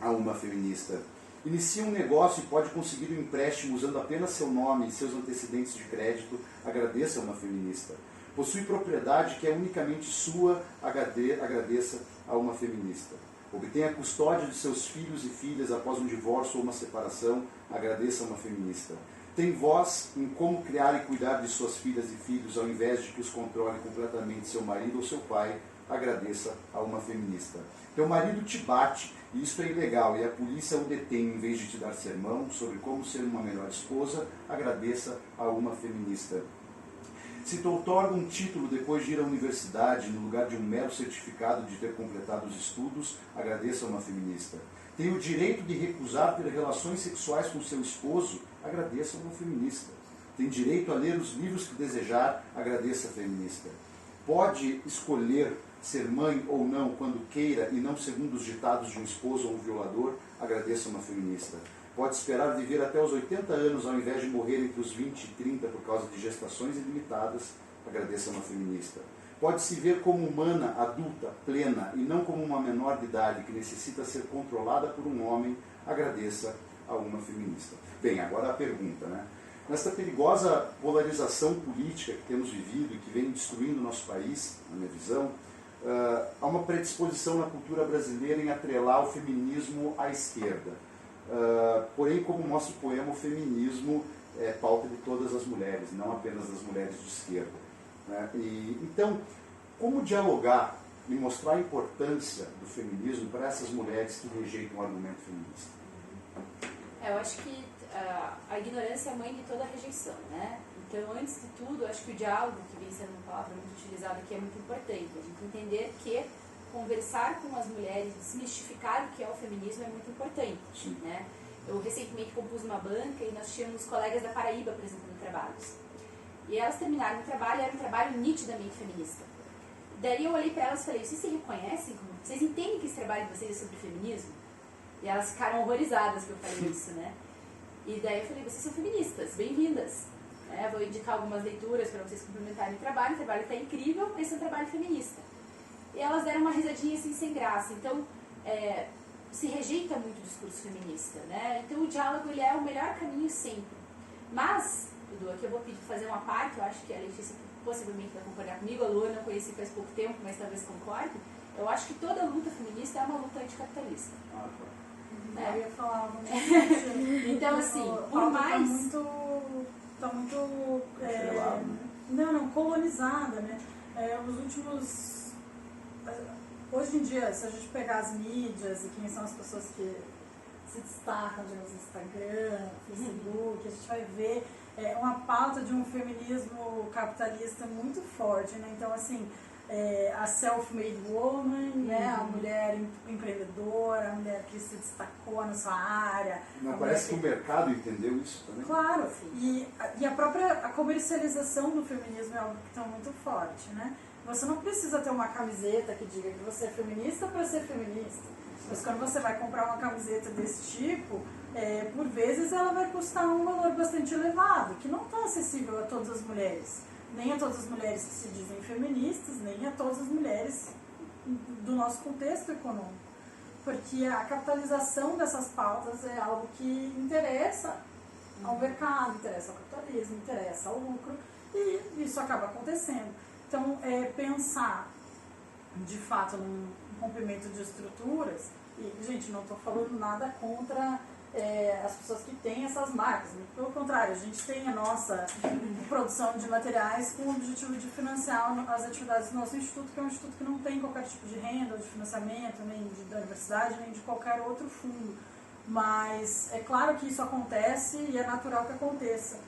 S1: a uma feminista. Inicia um negócio e pode conseguir um empréstimo usando apenas seu nome e seus antecedentes de crédito, agradeça a uma feminista. Possui propriedade que é unicamente sua, agradeça a uma feminista. Obtenha a custódia de seus filhos e filhas após um divórcio ou uma separação, agradeça a uma feminista. Tem voz em como criar e cuidar de suas filhas e filhos ao invés de que os controle completamente seu marido ou seu pai, agradeça a uma feminista. Teu marido te bate, e isto é ilegal, e a polícia o detém em vez de te dar sermão sobre como ser uma melhor esposa, agradeça a uma feminista. Se te outorga um título depois de ir à universidade, no lugar de um mero certificado de ter completado os estudos, agradeça a uma feminista. Tem o direito de recusar ter relações sexuais com seu esposo, agradeça a uma feminista. Tem direito a ler os livros que desejar, agradeça a feminista. Pode escolher ser mãe ou não quando queira e não segundo os ditados de um esposo ou um violador, agradeça uma feminista. Pode esperar viver até os 80 anos ao invés de morrer entre os 20 e 30 por causa de gestações ilimitadas, agradeça uma feminista. Pode se ver como humana, adulta, plena e não como uma menor de idade que necessita ser controlada por um homem, agradeça a uma feminista. Bem, agora a pergunta, né? Nesta perigosa polarização política que temos vivido e que vem destruindo o nosso país, na minha visão, há uma predisposição na cultura brasileira em atrelar o feminismo à esquerda. Porém, como mostra o poema, o feminismo é pauta de todas as mulheres, não apenas das mulheres de esquerda, né? Então, como dialogar e mostrar a importância do feminismo para essas mulheres que rejeitam o argumento feminista?
S2: Eu acho que a ignorância é a mãe de toda a rejeição, né? Então, antes de tudo, acho que o diálogo, que vem sendo uma palavra muito utilizada aqui, é muito importante. A gente entender que conversar com as mulheres, desmistificar o que é o feminismo é muito importante, né? Eu recentemente compus uma banca e nós tínhamos colegas da Paraíba apresentando trabalhos. E elas terminaram o trabalho, era um trabalho nitidamente feminista. Daí eu olhei para elas e falei, vocês se reconhecem? Vocês entendem que esse trabalho de vocês é sobre feminismo? E elas ficaram horrorizadas que eu falei isso, né? E daí eu falei, vocês são feministas, bem-vindas. Vou indicar algumas leituras para vocês complementarem o trabalho está incrível, esse é um trabalho feminista. E elas deram uma risadinha assim, sem graça. Então, se rejeita muito o discurso feminista, né? Então o diálogo ele é o melhor caminho sempre. Mas, Dudu, aqui eu vou pedir para fazer uma parte, eu acho que a Letícia possivelmente vai concordar comigo, a Lu eu não conheci faz pouco tempo, mas talvez concorde. Eu acho que toda luta feminista é uma luta anticapitalista.
S3: Eu ia falar uma
S2: Então, assim, por mais...
S3: Tá muito colonizada, né? Os últimos... Hoje em dia, se a gente pegar as mídias e quem são as pessoas que se destacam, digamos, no Instagram, no Facebook, a gente vai ver uma pauta de um feminismo capitalista muito forte, né? Então, assim, a self-made woman, né? A mulher empreendedora, a mulher que se destacou na sua área.
S1: Não parece que o mercado entendeu isso também?
S3: Claro, e a própria comercialização do feminismo é algo que está muito forte, né? Você não precisa ter uma camiseta que diga que você é feminista para ser feminista. Mas quando você vai comprar uma camiseta desse tipo, por vezes ela vai custar um valor bastante elevado, que não está acessível a todas as mulheres. Nem a todas as mulheres que se dizem feministas, nem a todas as mulheres do nosso contexto econômico. Porque a capitalização dessas pautas é algo que interessa ao mercado, interessa ao capitalismo, interessa ao lucro, e isso acaba acontecendo. Então, pensar de fato num rompimento de estruturas, e, gente, não estou falando nada contra as pessoas que têm essas marcas, pelo contrário, a gente tem a nossa produção de materiais com o objetivo de financiar as atividades do nosso instituto, que é um instituto que não tem qualquer tipo de renda, de financiamento, nem da universidade, nem de qualquer outro fundo. Mas é claro que isso acontece e é natural que aconteça,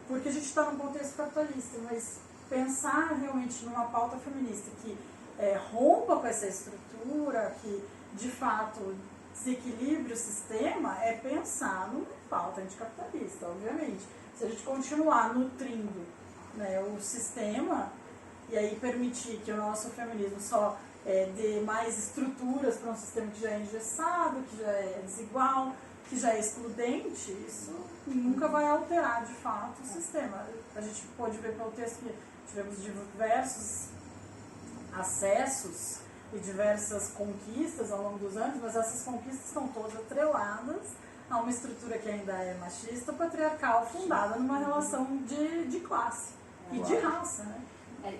S3: porque a gente está num contexto capitalista, mas pensar realmente numa pauta feminista que rompa com essa estrutura, que de fato desequilibre o sistema, é pensar numa pauta anticapitalista, obviamente. Se a gente continuar nutrindo, né, o sistema e aí permitir que o nosso feminismo só dê mais estruturas para um sistema que já é engessado, que já é desigual, que já é excludente, isso nunca vai alterar de fato o sistema. A gente pode ver pelo texto que tivemos diversos acessos e diversas conquistas ao longo dos anos, mas essas conquistas estão todas atreladas a uma estrutura que ainda é machista, patriarcal, fundada numa relação de classe e de raça, né?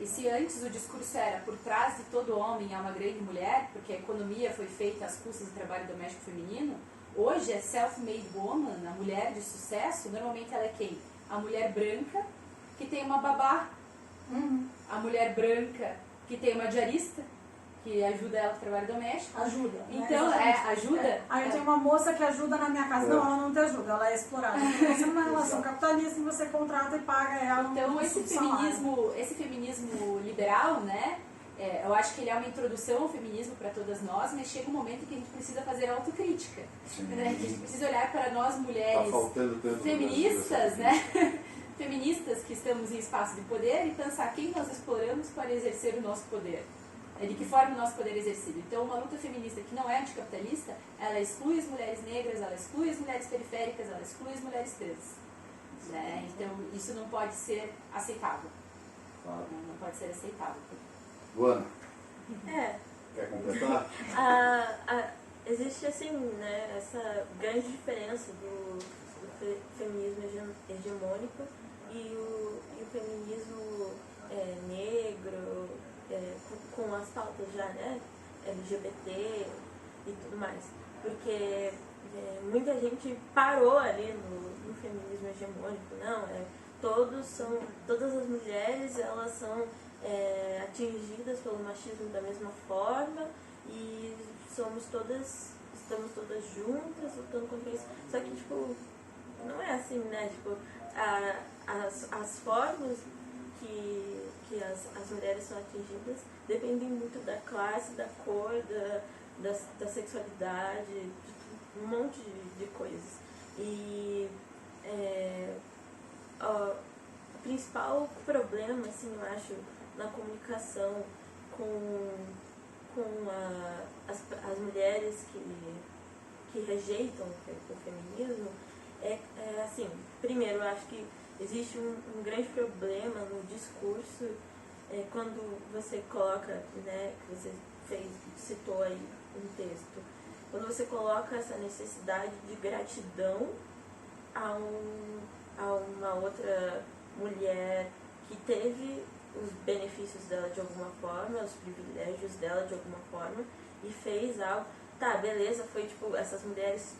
S2: E se antes o discurso era por trás de todo homem há uma grande mulher, porque a economia foi feita às custas do trabalho doméstico feminino, hoje é self-made woman, a mulher de sucesso, normalmente ela é quem? A mulher branca que tem uma babá, a mulher branca que tem uma diarista, que ajuda ela no trabalho doméstico.
S3: Ajuda.
S2: Então, ajuda.
S3: Aí eu tenho uma moça que ajuda na minha casa. Não, ela não te ajuda, ela é explorada. Então, você numa relação capitalista, você contrata e paga ela.
S2: Então, esse feminismo liberal, né? Eu acho que ele é uma introdução ao feminismo para todas nós, mas chega um momento em que a gente precisa fazer autocrítica. Né? Que a gente precisa olhar para nós mulheres feministas, né? Feministas que estamos em espaço de poder e pensar quem nós exploramos para exercer o nosso poder. De que forma o nosso poder é exercido. Então, uma luta feminista que não é anticapitalista, ela exclui as mulheres negras, ela exclui as mulheres periféricas, ela exclui as mulheres trans. Né? Então, isso não pode ser aceitável.
S1: Claro.
S2: Não pode ser aceitável.
S1: Luana, quer completar?
S4: Existe, assim, né, essa grande diferença do feminismo hegemônico e o feminismo negro, com as pautas já, né, LGBT e tudo mais. Porque muita gente parou ali no feminismo hegemônico, não, todas as mulheres, elas são atingidas pelo machismo da mesma forma e estamos todas juntas lutando contra isso. Só que, tipo, não é assim, né, tipo, as formas que as mulheres são atingidas dependem muito da classe, da cor, da sexualidade, de um monte de coisas. E o principal problema, assim, eu acho, na comunicação com as mulheres que rejeitam o feminismo assim, primeiro, eu acho que existe um grande problema no discurso quando você coloca, né, que você citou aí um texto, quando você coloca essa necessidade de gratidão a uma outra mulher que teve os benefícios dela de alguma forma, os privilégios dela de alguma forma, e fez algo, tá, beleza, foi tipo essas mulheres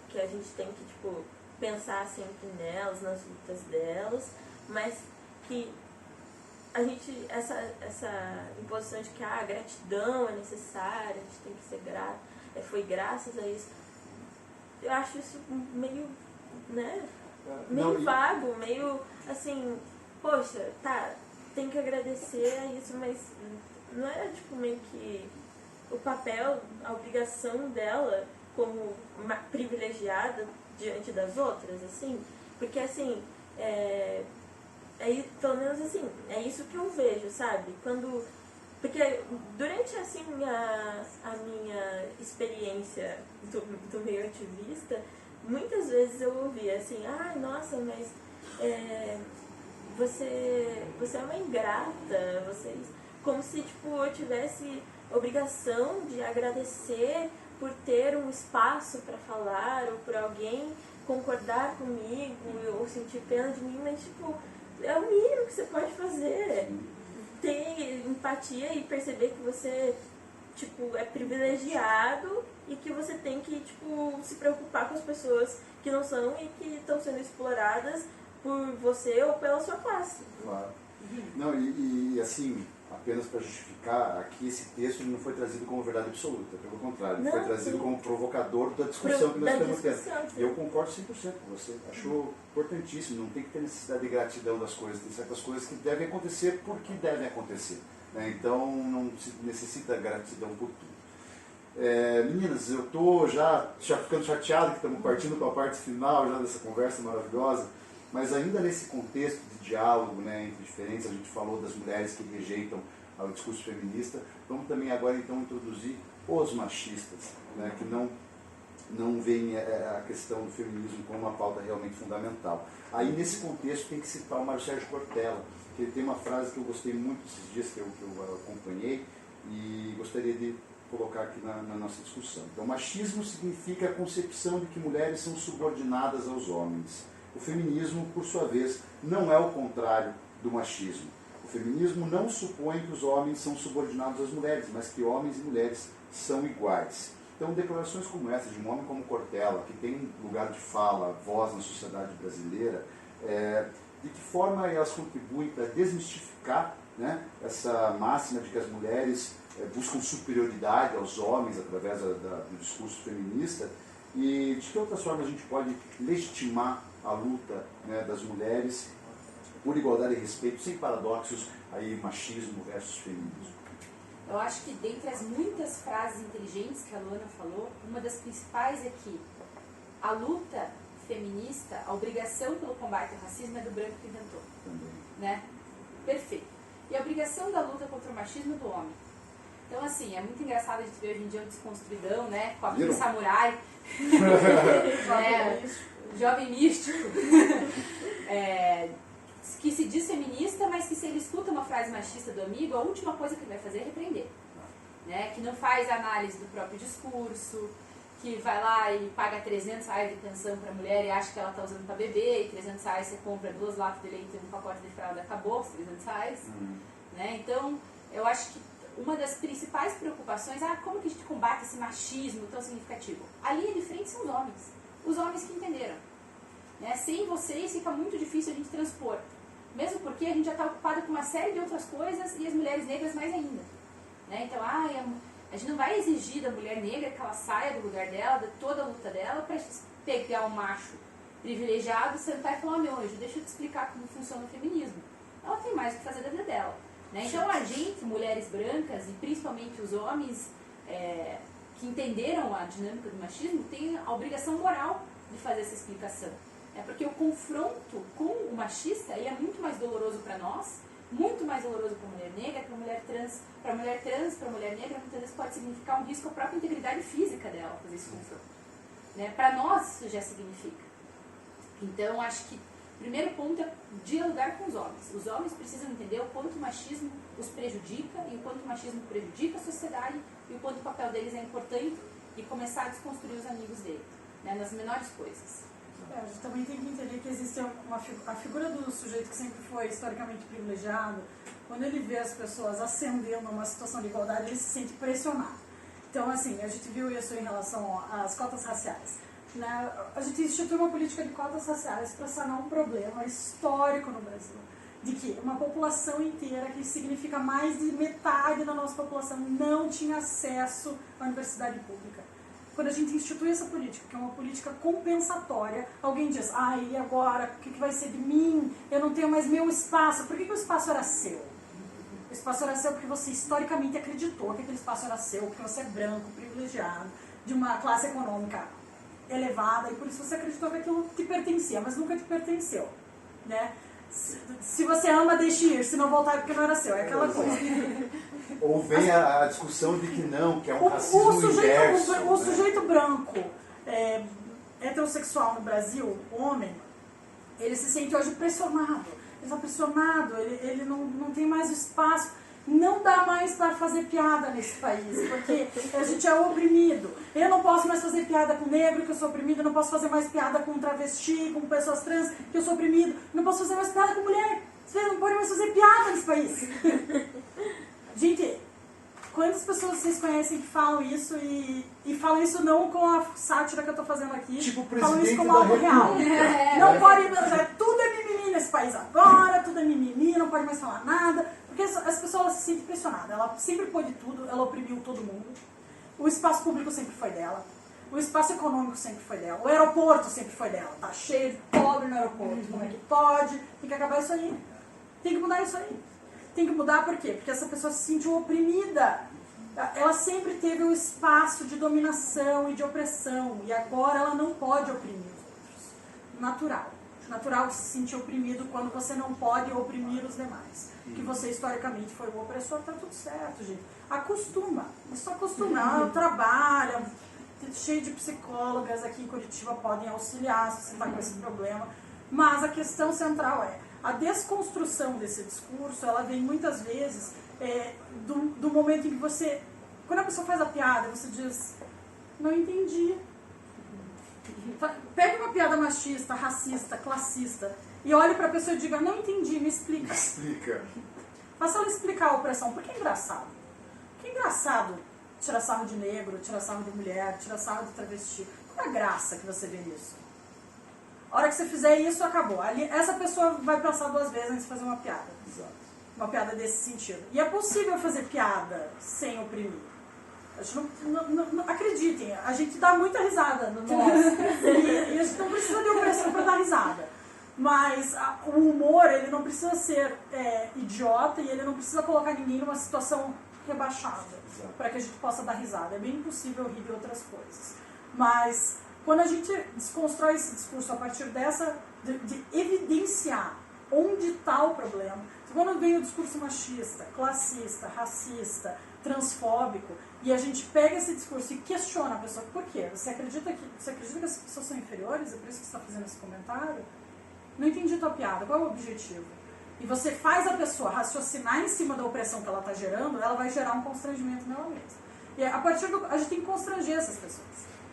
S4: que a gente tem que, tipo, pensar sempre nelas, nas lutas delas, mas que a gente, essa imposição de que a gratidão é necessária, a gente tem que ser grato, foi graças a isso, eu acho isso meio, né, meio vago, meio assim, poxa, tá, tem que agradecer a isso, mas não é, tipo, meio que o papel, a obrigação dela como uma privilegiada diante das outras, assim, porque assim, pelo menos assim, é isso que eu vejo, sabe? Porque durante assim, a minha experiência do meio ativista, muitas vezes eu ouvia assim, nossa, mas você é uma ingrata, como se tipo, eu tivesse obrigação de agradecer por ter um espaço para falar, ou por alguém concordar comigo, ou sentir pena de mim, mas tipo, é o mínimo que você pode fazer. Ter empatia e perceber que você tipo, é privilegiado e que você tem que tipo, se preocupar com as pessoas que não são e que estão sendo exploradas por você ou pela sua classe.
S1: Claro. Não, e assim, apenas para justificar, aqui esse texto não foi trazido como verdade absoluta, pelo contrário, ele foi trazido como provocador da discussão que nós estamos tendo. E eu concordo 100% com você, achou importantíssimo, não tem que ter necessidade de gratidão das coisas, tem certas coisas que devem acontecer porque devem acontecer, né? Então não se necessita gratidão por tudo. Meninas, eu estou já ficando chateado que estamos partindo para a parte final já dessa conversa maravilhosa, mas ainda nesse contexto de diálogo, né, entre diferentes, a gente falou das mulheres que rejeitam o discurso feminista, vamos também agora então introduzir os machistas, né, que não veem a questão do feminismo como uma pauta realmente fundamental. Aí nesse contexto tem que citar o Mário Sérgio Cortella, que ele tem uma frase que eu gostei muito esses dias que eu acompanhei e gostaria de colocar aqui na nossa discussão. Então, machismo significa a concepção de que mulheres são subordinadas aos homens. O feminismo, por sua vez, não é o contrário do machismo. O feminismo não supõe que os homens são subordinados às mulheres, mas que homens e mulheres são iguais. Então, declarações como essa, de um homem como Cortella, que tem lugar de fala, voz na sociedade brasileira, de que forma elas contribuem para desmistificar, né, essa máxima de que as mulheres buscam superioridade aos homens através do discurso feminista, e de que outras formas a gente pode legitimar a luta, né, das mulheres por igualdade e respeito, sem paradoxos, aí machismo versus feminismo.
S2: Eu acho que dentre as muitas frases inteligentes que a Luana falou, uma das principais é que a luta feminista, a obrigação pelo combate ao racismo é do branco que inventou.
S1: Também.
S2: Né? Perfeito. E a obrigação da luta contra o machismo é do homem. Então, assim, é muito engraçado a gente ver hoje em dia um desconstruidão, né? Com a samurai. Jovem místico. Que se diz feminista, mas que se ele escuta uma frase machista do amigo, a última coisa que ele vai fazer é repreender. Né? Que não faz análise do próprio discurso, que vai lá e paga R$300 de pensão para a mulher e acha que ela está usando para beber, e R$300 você compra 2 latas de leite e um pacote de fralda, acabou os R$300. Né? Então, eu acho que uma das principais preocupações é como que a gente combate esse machismo tão significativo. A linha de frente são os homens que entenderam. Né? Sem vocês fica muito difícil a gente transpor, mesmo porque a gente já está ocupado com uma série de outras coisas e as mulheres negras mais ainda. Né? Então, a gente não vai exigir da mulher negra que ela saia do lugar dela, de toda a luta dela, para pegar um macho privilegiado, sentar e falar, meu anjo, deixa eu te explicar como funciona o feminismo. Ela tem mais o que fazer da vida dela. Né? Então a gente, mulheres brancas, e principalmente os homens que entenderam a dinâmica do machismo, tem a obrigação moral de fazer essa explicação. Porque o confronto com o machista ele é muito mais doloroso para nós, muito mais doloroso para a mulher negra, para a mulher trans, para a mulher negra, muitas vezes pode significar um risco à própria integridade física dela fazer esse confronto. Né? Para nós isso já significa. Então acho que o primeiro ponto é dialogar com os homens. Os homens precisam entender o quanto o machismo os prejudica e o quanto o machismo prejudica a sociedade e o quanto o papel deles é importante e começar a desconstruir os amigos dele, né, nas menores coisas.
S3: A gente também tem que entender que existe a figura do sujeito que sempre foi historicamente privilegiado. Quando ele vê as pessoas ascendendo a uma situação de igualdade, ele se sente pressionado. Então, assim, a gente viu isso em relação às cotas raciais. Né? A gente instituiu uma política de cotas raciais para sanar um problema histórico no Brasil. De que uma população inteira, que significa mais de metade da nossa população, não tinha acesso à universidade pública. Quando a gente institui essa política, que é uma política compensatória, alguém diz, e agora, o que vai ser de mim? Eu não tenho mais meu espaço. Por que o espaço era seu? O espaço era seu porque você historicamente acreditou que aquele espaço era seu, porque você é branco, privilegiado, de uma classe econômica elevada, e por isso você acreditou que aquilo te pertencia, mas nunca te pertenceu. Né? se você ama, deixe ir, se não voltar é porque não era seu, é aquela coisa.
S1: Ou vem a discussão de que não, que é um racismo inverso.
S3: O sujeito branco, heterossexual no Brasil, homem, ele se sente hoje pressionado. Ele está pressionado, ele não tem mais espaço. Não dá mais para fazer piada nesse país, porque a gente é oprimido. Eu não posso mais fazer piada com negro, que eu sou oprimido. Eu não posso fazer mais piada com travesti, com pessoas trans, que eu sou oprimido. Não posso fazer mais piada com mulher. Vocês não podem mais fazer piada nesse país. Gente, quantas pessoas vocês conhecem que falam isso e falam isso não com a sátira que eu estou fazendo aqui,
S1: tipo
S3: falam isso
S1: presidente
S3: como
S1: da
S3: algo real.
S1: República.
S3: Não pode, tudo é mimimi nesse país agora, tudo é mimimi, não pode mais falar nada, porque as pessoas elas se sentem pressionadas, ela sempre pôde tudo, ela oprimiu todo mundo, o espaço público sempre foi dela, o espaço econômico sempre foi dela, o aeroporto sempre foi dela, tá cheio de pobre no aeroporto, como é que pode? Tem que acabar isso aí, tem que mudar isso aí. Tem que mudar por quê? Porque essa pessoa se sentiu oprimida. Ela sempre teve um espaço de dominação e de opressão. E agora ela não pode oprimir os outros. Natural. Natural se sentir oprimido quando você não pode oprimir os demais. Que você historicamente foi o opressor, tá tudo certo, gente. Acostuma. É só acostumar. Trabalha. Cheio de psicólogas aqui em Curitiba podem auxiliar se você está com esse problema. Mas a questão central é a desconstrução desse discurso, ela vem muitas vezes do momento em que você, quando a pessoa faz a piada, você diz, não entendi. Pega uma piada machista, racista, classista, e olhe para a pessoa e diga, não entendi, me explica.
S1: Me explica.
S3: Faça ela explicar a opressão, porque é engraçado. Porque é engraçado tirar sarro de negro, tirar sarro de mulher, tirar sarro de travesti. Qual é a graça que você vê nisso? A hora que você fizer isso, acabou. Essa pessoa vai pensar duas vezes antes de fazer uma piada.
S1: Exato.
S3: Uma piada desse sentido. E é possível fazer piada sem oprimir. A gente não acreditem, a gente dá muita risada no nosso. E a gente não precisa de opressão para dar risada. Mas o humor, ele não precisa ser idiota e ele não precisa colocar ninguém numa situação rebaixada para que a gente possa dar risada. É bem impossível rir de outras coisas. Mas quando a gente desconstrói esse discurso a partir de evidenciar onde está o problema, quando vem o discurso machista, classista, racista, transfóbico, e a gente pega esse discurso e questiona a pessoa, por quê? Você acredita que as pessoas são inferiores? É por isso que você está fazendo esse comentário? Não entendi tua piada, qual é o objetivo? E você faz a pessoa raciocinar em cima da opressão que ela está gerando, ela vai gerar um constrangimento nela mesma. E a partir a gente tem que constranger essas pessoas.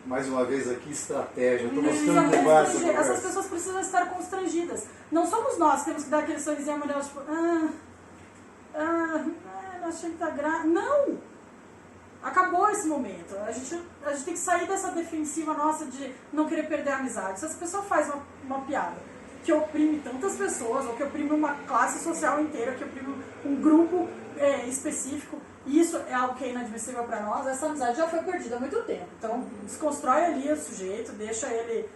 S1: Mais uma vez aqui, estratégia. Estou gostando demais dessa conversa.
S3: Essas pessoas precisam estar constrangidas. Não somos nós que temos que dar aquele sorrisinho amarelo, tipo, não achei que tá grave. Não! Acabou esse momento. A gente tem que sair dessa defensiva nossa de não querer perder a amizade. Se essa pessoa faz uma piada que oprime tantas pessoas, ou que oprime uma classe social inteira, que oprime um grupo específico, e isso é algo que é inadmissível para nós, essa amizade já foi perdida há muito tempo. Então, desconstrói ali o sujeito, deixa ele...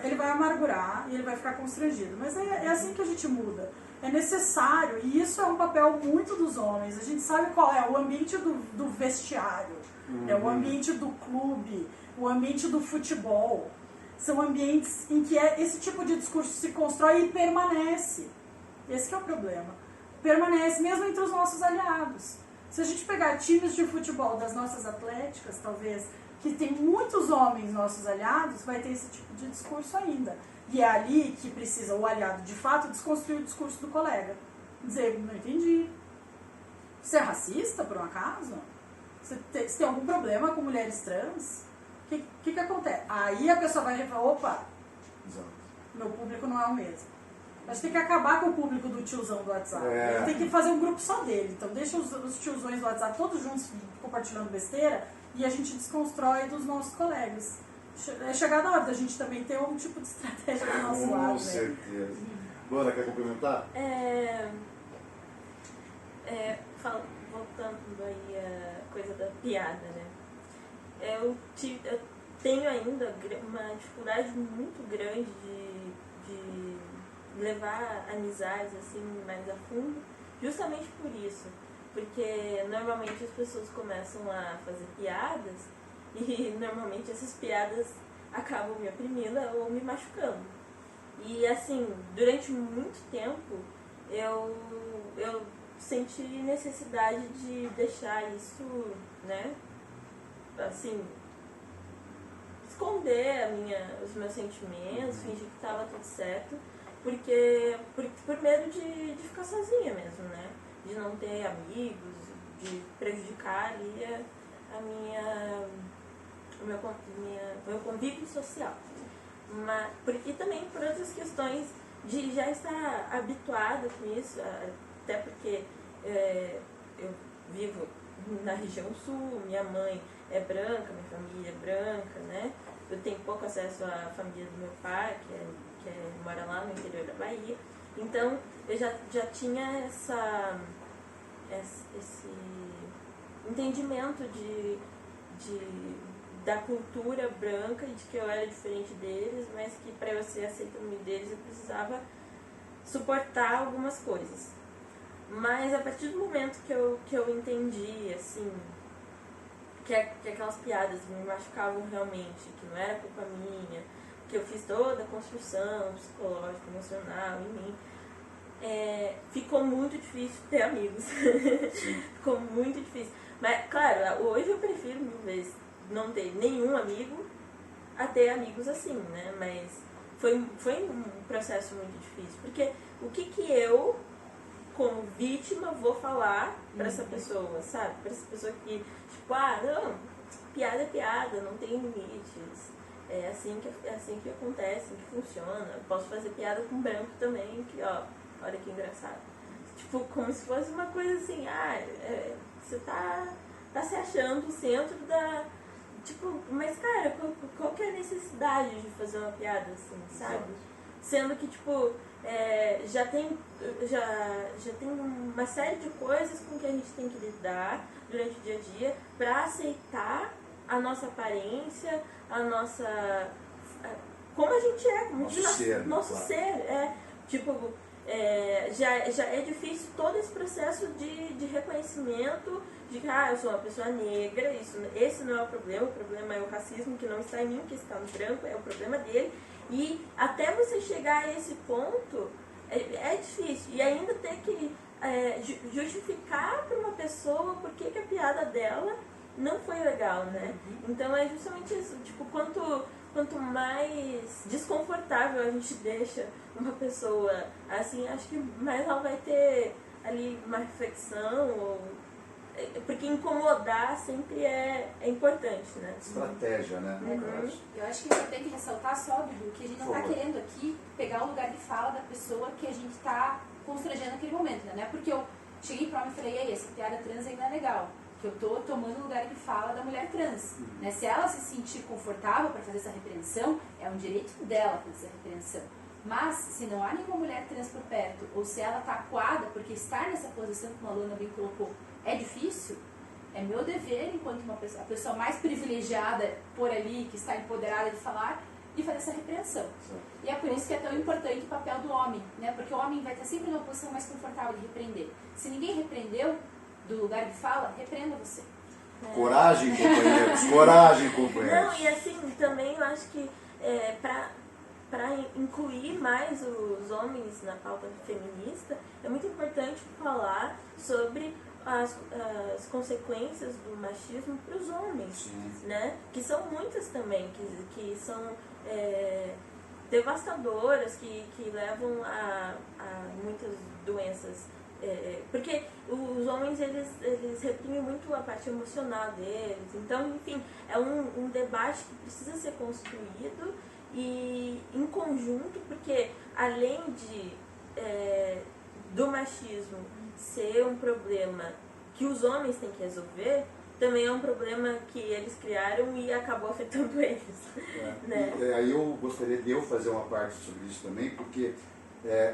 S3: ele vai amargurar e ele vai ficar constrangido. Mas é assim que a gente muda. É necessário, e isso é um papel muito dos homens. A gente sabe qual é o ambiente do vestiário, é o ambiente do clube, o ambiente do futebol. São ambientes em que esse tipo de discurso se constrói e permanece. Esse que é o problema. Permanece mesmo entre os nossos aliados. Se a gente pegar times de futebol das nossas atléticas, talvez, que tem muitos homens nossos aliados, vai ter esse tipo de discurso ainda. E é ali que precisa o aliado, de fato, desconstruir o discurso do colega. Dizer, não entendi. Você é racista, por um acaso? Você tem algum problema com mulheres trans? O que acontece? Aí a pessoa vai falar, opa, meu público não é o mesmo. A gente tem que acabar com o público do tiozão do WhatsApp. A gente tem que fazer um grupo só dele. Então deixa os tiozões do WhatsApp todos juntos compartilhando besteira e a gente desconstrói dos nossos colegas. É chegada a hora da gente também ter um tipo de estratégia do nosso lado.
S1: Com certeza. Luana, quer complementar?
S4: Voltando aí a coisa da piada, né? Eu tenho ainda uma dificuldade muito grande de levar amizades assim mais a fundo, justamente por isso, porque normalmente as pessoas começam a fazer piadas e normalmente essas piadas acabam me oprimindo ou me machucando. E assim, durante muito tempo eu senti necessidade de deixar isso, né, assim, esconder os meus sentimentos, fingir que estava tudo certo, porque por medo de ficar sozinha mesmo, né? De não ter amigos, de prejudicar ali o meu convívio social. E também por outras questões de já estar habituada com isso, até porque eu vivo na região sul, minha mãe é branca, minha família é branca, né? Eu tenho pouco acesso à família do meu pai, que mora lá no interior da Bahia. Então, eu já tinha esse entendimento da cultura branca e de que eu era diferente deles, mas que para eu ser aceita no meio deles eu precisava suportar algumas coisas. Mas a partir do momento que eu entendi, assim, que aquelas piadas me machucavam realmente, que não era culpa minha, que eu fiz toda a construção psicológica, emocional em mim, ficou muito difícil ter amigos. Ficou muito difícil. Mas, claro, hoje eu prefiro 1000 vezes não ter nenhum amigo a ter amigos assim, né? Mas foi um processo muito difícil. Porque o que eu, como vítima, vou falar pra essa pessoa, sabe? Pra essa pessoa que, tipo, não, piada é piada, não tem limites. É assim que acontece, que funciona. Eu posso fazer piada com branco também, que, ó, olha que engraçado. Tipo, como se fosse uma coisa assim, você tá se achando o centro da... Tipo, mas cara, qual que é a necessidade de fazer uma piada assim, sabe? Sendo que, tipo, já tem uma série de coisas com que a gente tem que lidar durante o dia a dia pra aceitar a nossa aparência, a nossa... como a gente é, como nosso ser. Tipo, já é difícil todo esse processo de reconhecimento de que eu sou uma pessoa negra, esse não é o problema é o racismo que não está em mim, que está no branco, é o problema dele. E até você chegar a esse ponto, é difícil. E ainda ter que justificar para uma pessoa por que a piada dela não foi legal, né? Então é justamente isso, tipo, quanto mais desconfortável a gente deixa uma pessoa assim, acho que mais ela vai ter ali uma reflexão, porque incomodar sempre é importante, né?
S1: Estratégia, né?
S2: Eu acho que é importante ressaltar só, Dudu, que a gente não está querendo aqui pegar o lugar de fala da pessoa que a gente está constrangendo naquele momento, né? Não é porque eu cheguei para homem e falei, essa piada trans ainda é legal, que eu tô tomando o lugar de fala da mulher trans, né? Se ela se sentir confortável para fazer essa repreensão, é um direito dela fazer essa repreensão. Mas, se não há nenhuma mulher trans por perto, ou se ela está acuada, porque estar nessa posição, como a Luana bem colocou, é difícil, é meu dever, enquanto a pessoa mais privilegiada por ali, que está empoderada de falar, de fazer essa repreensão. E é por isso que é tão importante o papel do homem, né? Porque o homem vai estar sempre numa posição mais confortável de repreender. Se ninguém repreendeu do lugar de fala, repreenda você.
S1: Coragem, companheiros, coragem, companheiros.
S4: Não, e assim, também eu acho que para incluir mais os homens na pauta feminista, é muito importante falar sobre as consequências do machismo para os homens, né? Que são muitas também, que são devastadoras, que levam a muitas doenças. Porque os homens, eles reprimem muito a parte emocional deles. Então, enfim, é um debate que precisa ser construído e em conjunto, porque além do machismo ser um problema que os homens têm que resolver, também é um problema que eles criaram e acabou afetando eles. Né?
S1: Aí eu gostaria de fazer uma parte sobre isso também, porque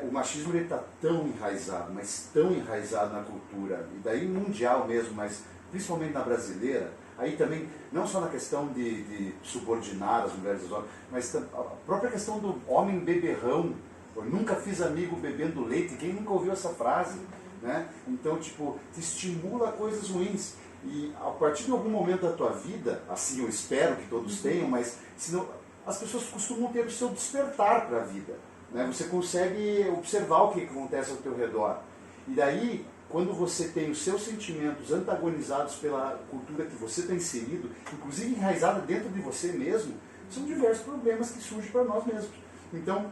S1: o machismo está tão enraizado, mas tão enraizado na cultura, e daí mundial mesmo, mas principalmente na brasileira, aí também, não só na questão de subordinar as mulheres aos homens, mas a própria questão do homem beberrão. Eu nunca fiz amigo bebendo leite, quem nunca ouviu essa frase? Né? Então, tipo, te estimula a coisas ruins. E a partir de algum momento da tua vida, assim eu espero que todos tenham, mas senão, as pessoas costumam ter o seu despertar para a vida. né? Você consegue observar o que acontece ao teu redor. E daí, quando você tem os seus sentimentos antagonizados pela cultura que você está inserido, inclusive enraizada dentro de você mesmo, são diversos problemas que surgem para nós mesmos. Então,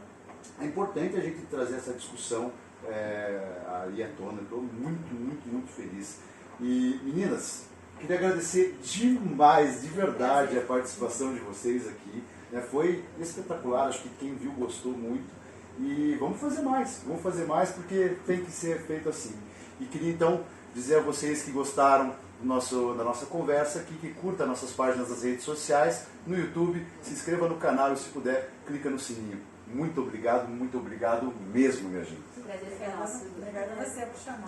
S1: é importante a gente trazer essa discussão aí à tona. Eu estou muito feliz. E, meninas, queria agradecer demais, de verdade, a participação de vocês aqui. Foi espetacular, acho que quem viu gostou muito. E vamos fazer mais porque tem que ser feito assim. E queria então dizer a vocês que gostaram da nossa conversa aqui, que curta nossas páginas nas redes sociais, no YouTube, se inscreva no canal e, se puder, clica no sininho. Muito obrigado mesmo, minha gente.
S2: O prazer foi nosso.
S3: Obrigada a você por chamar.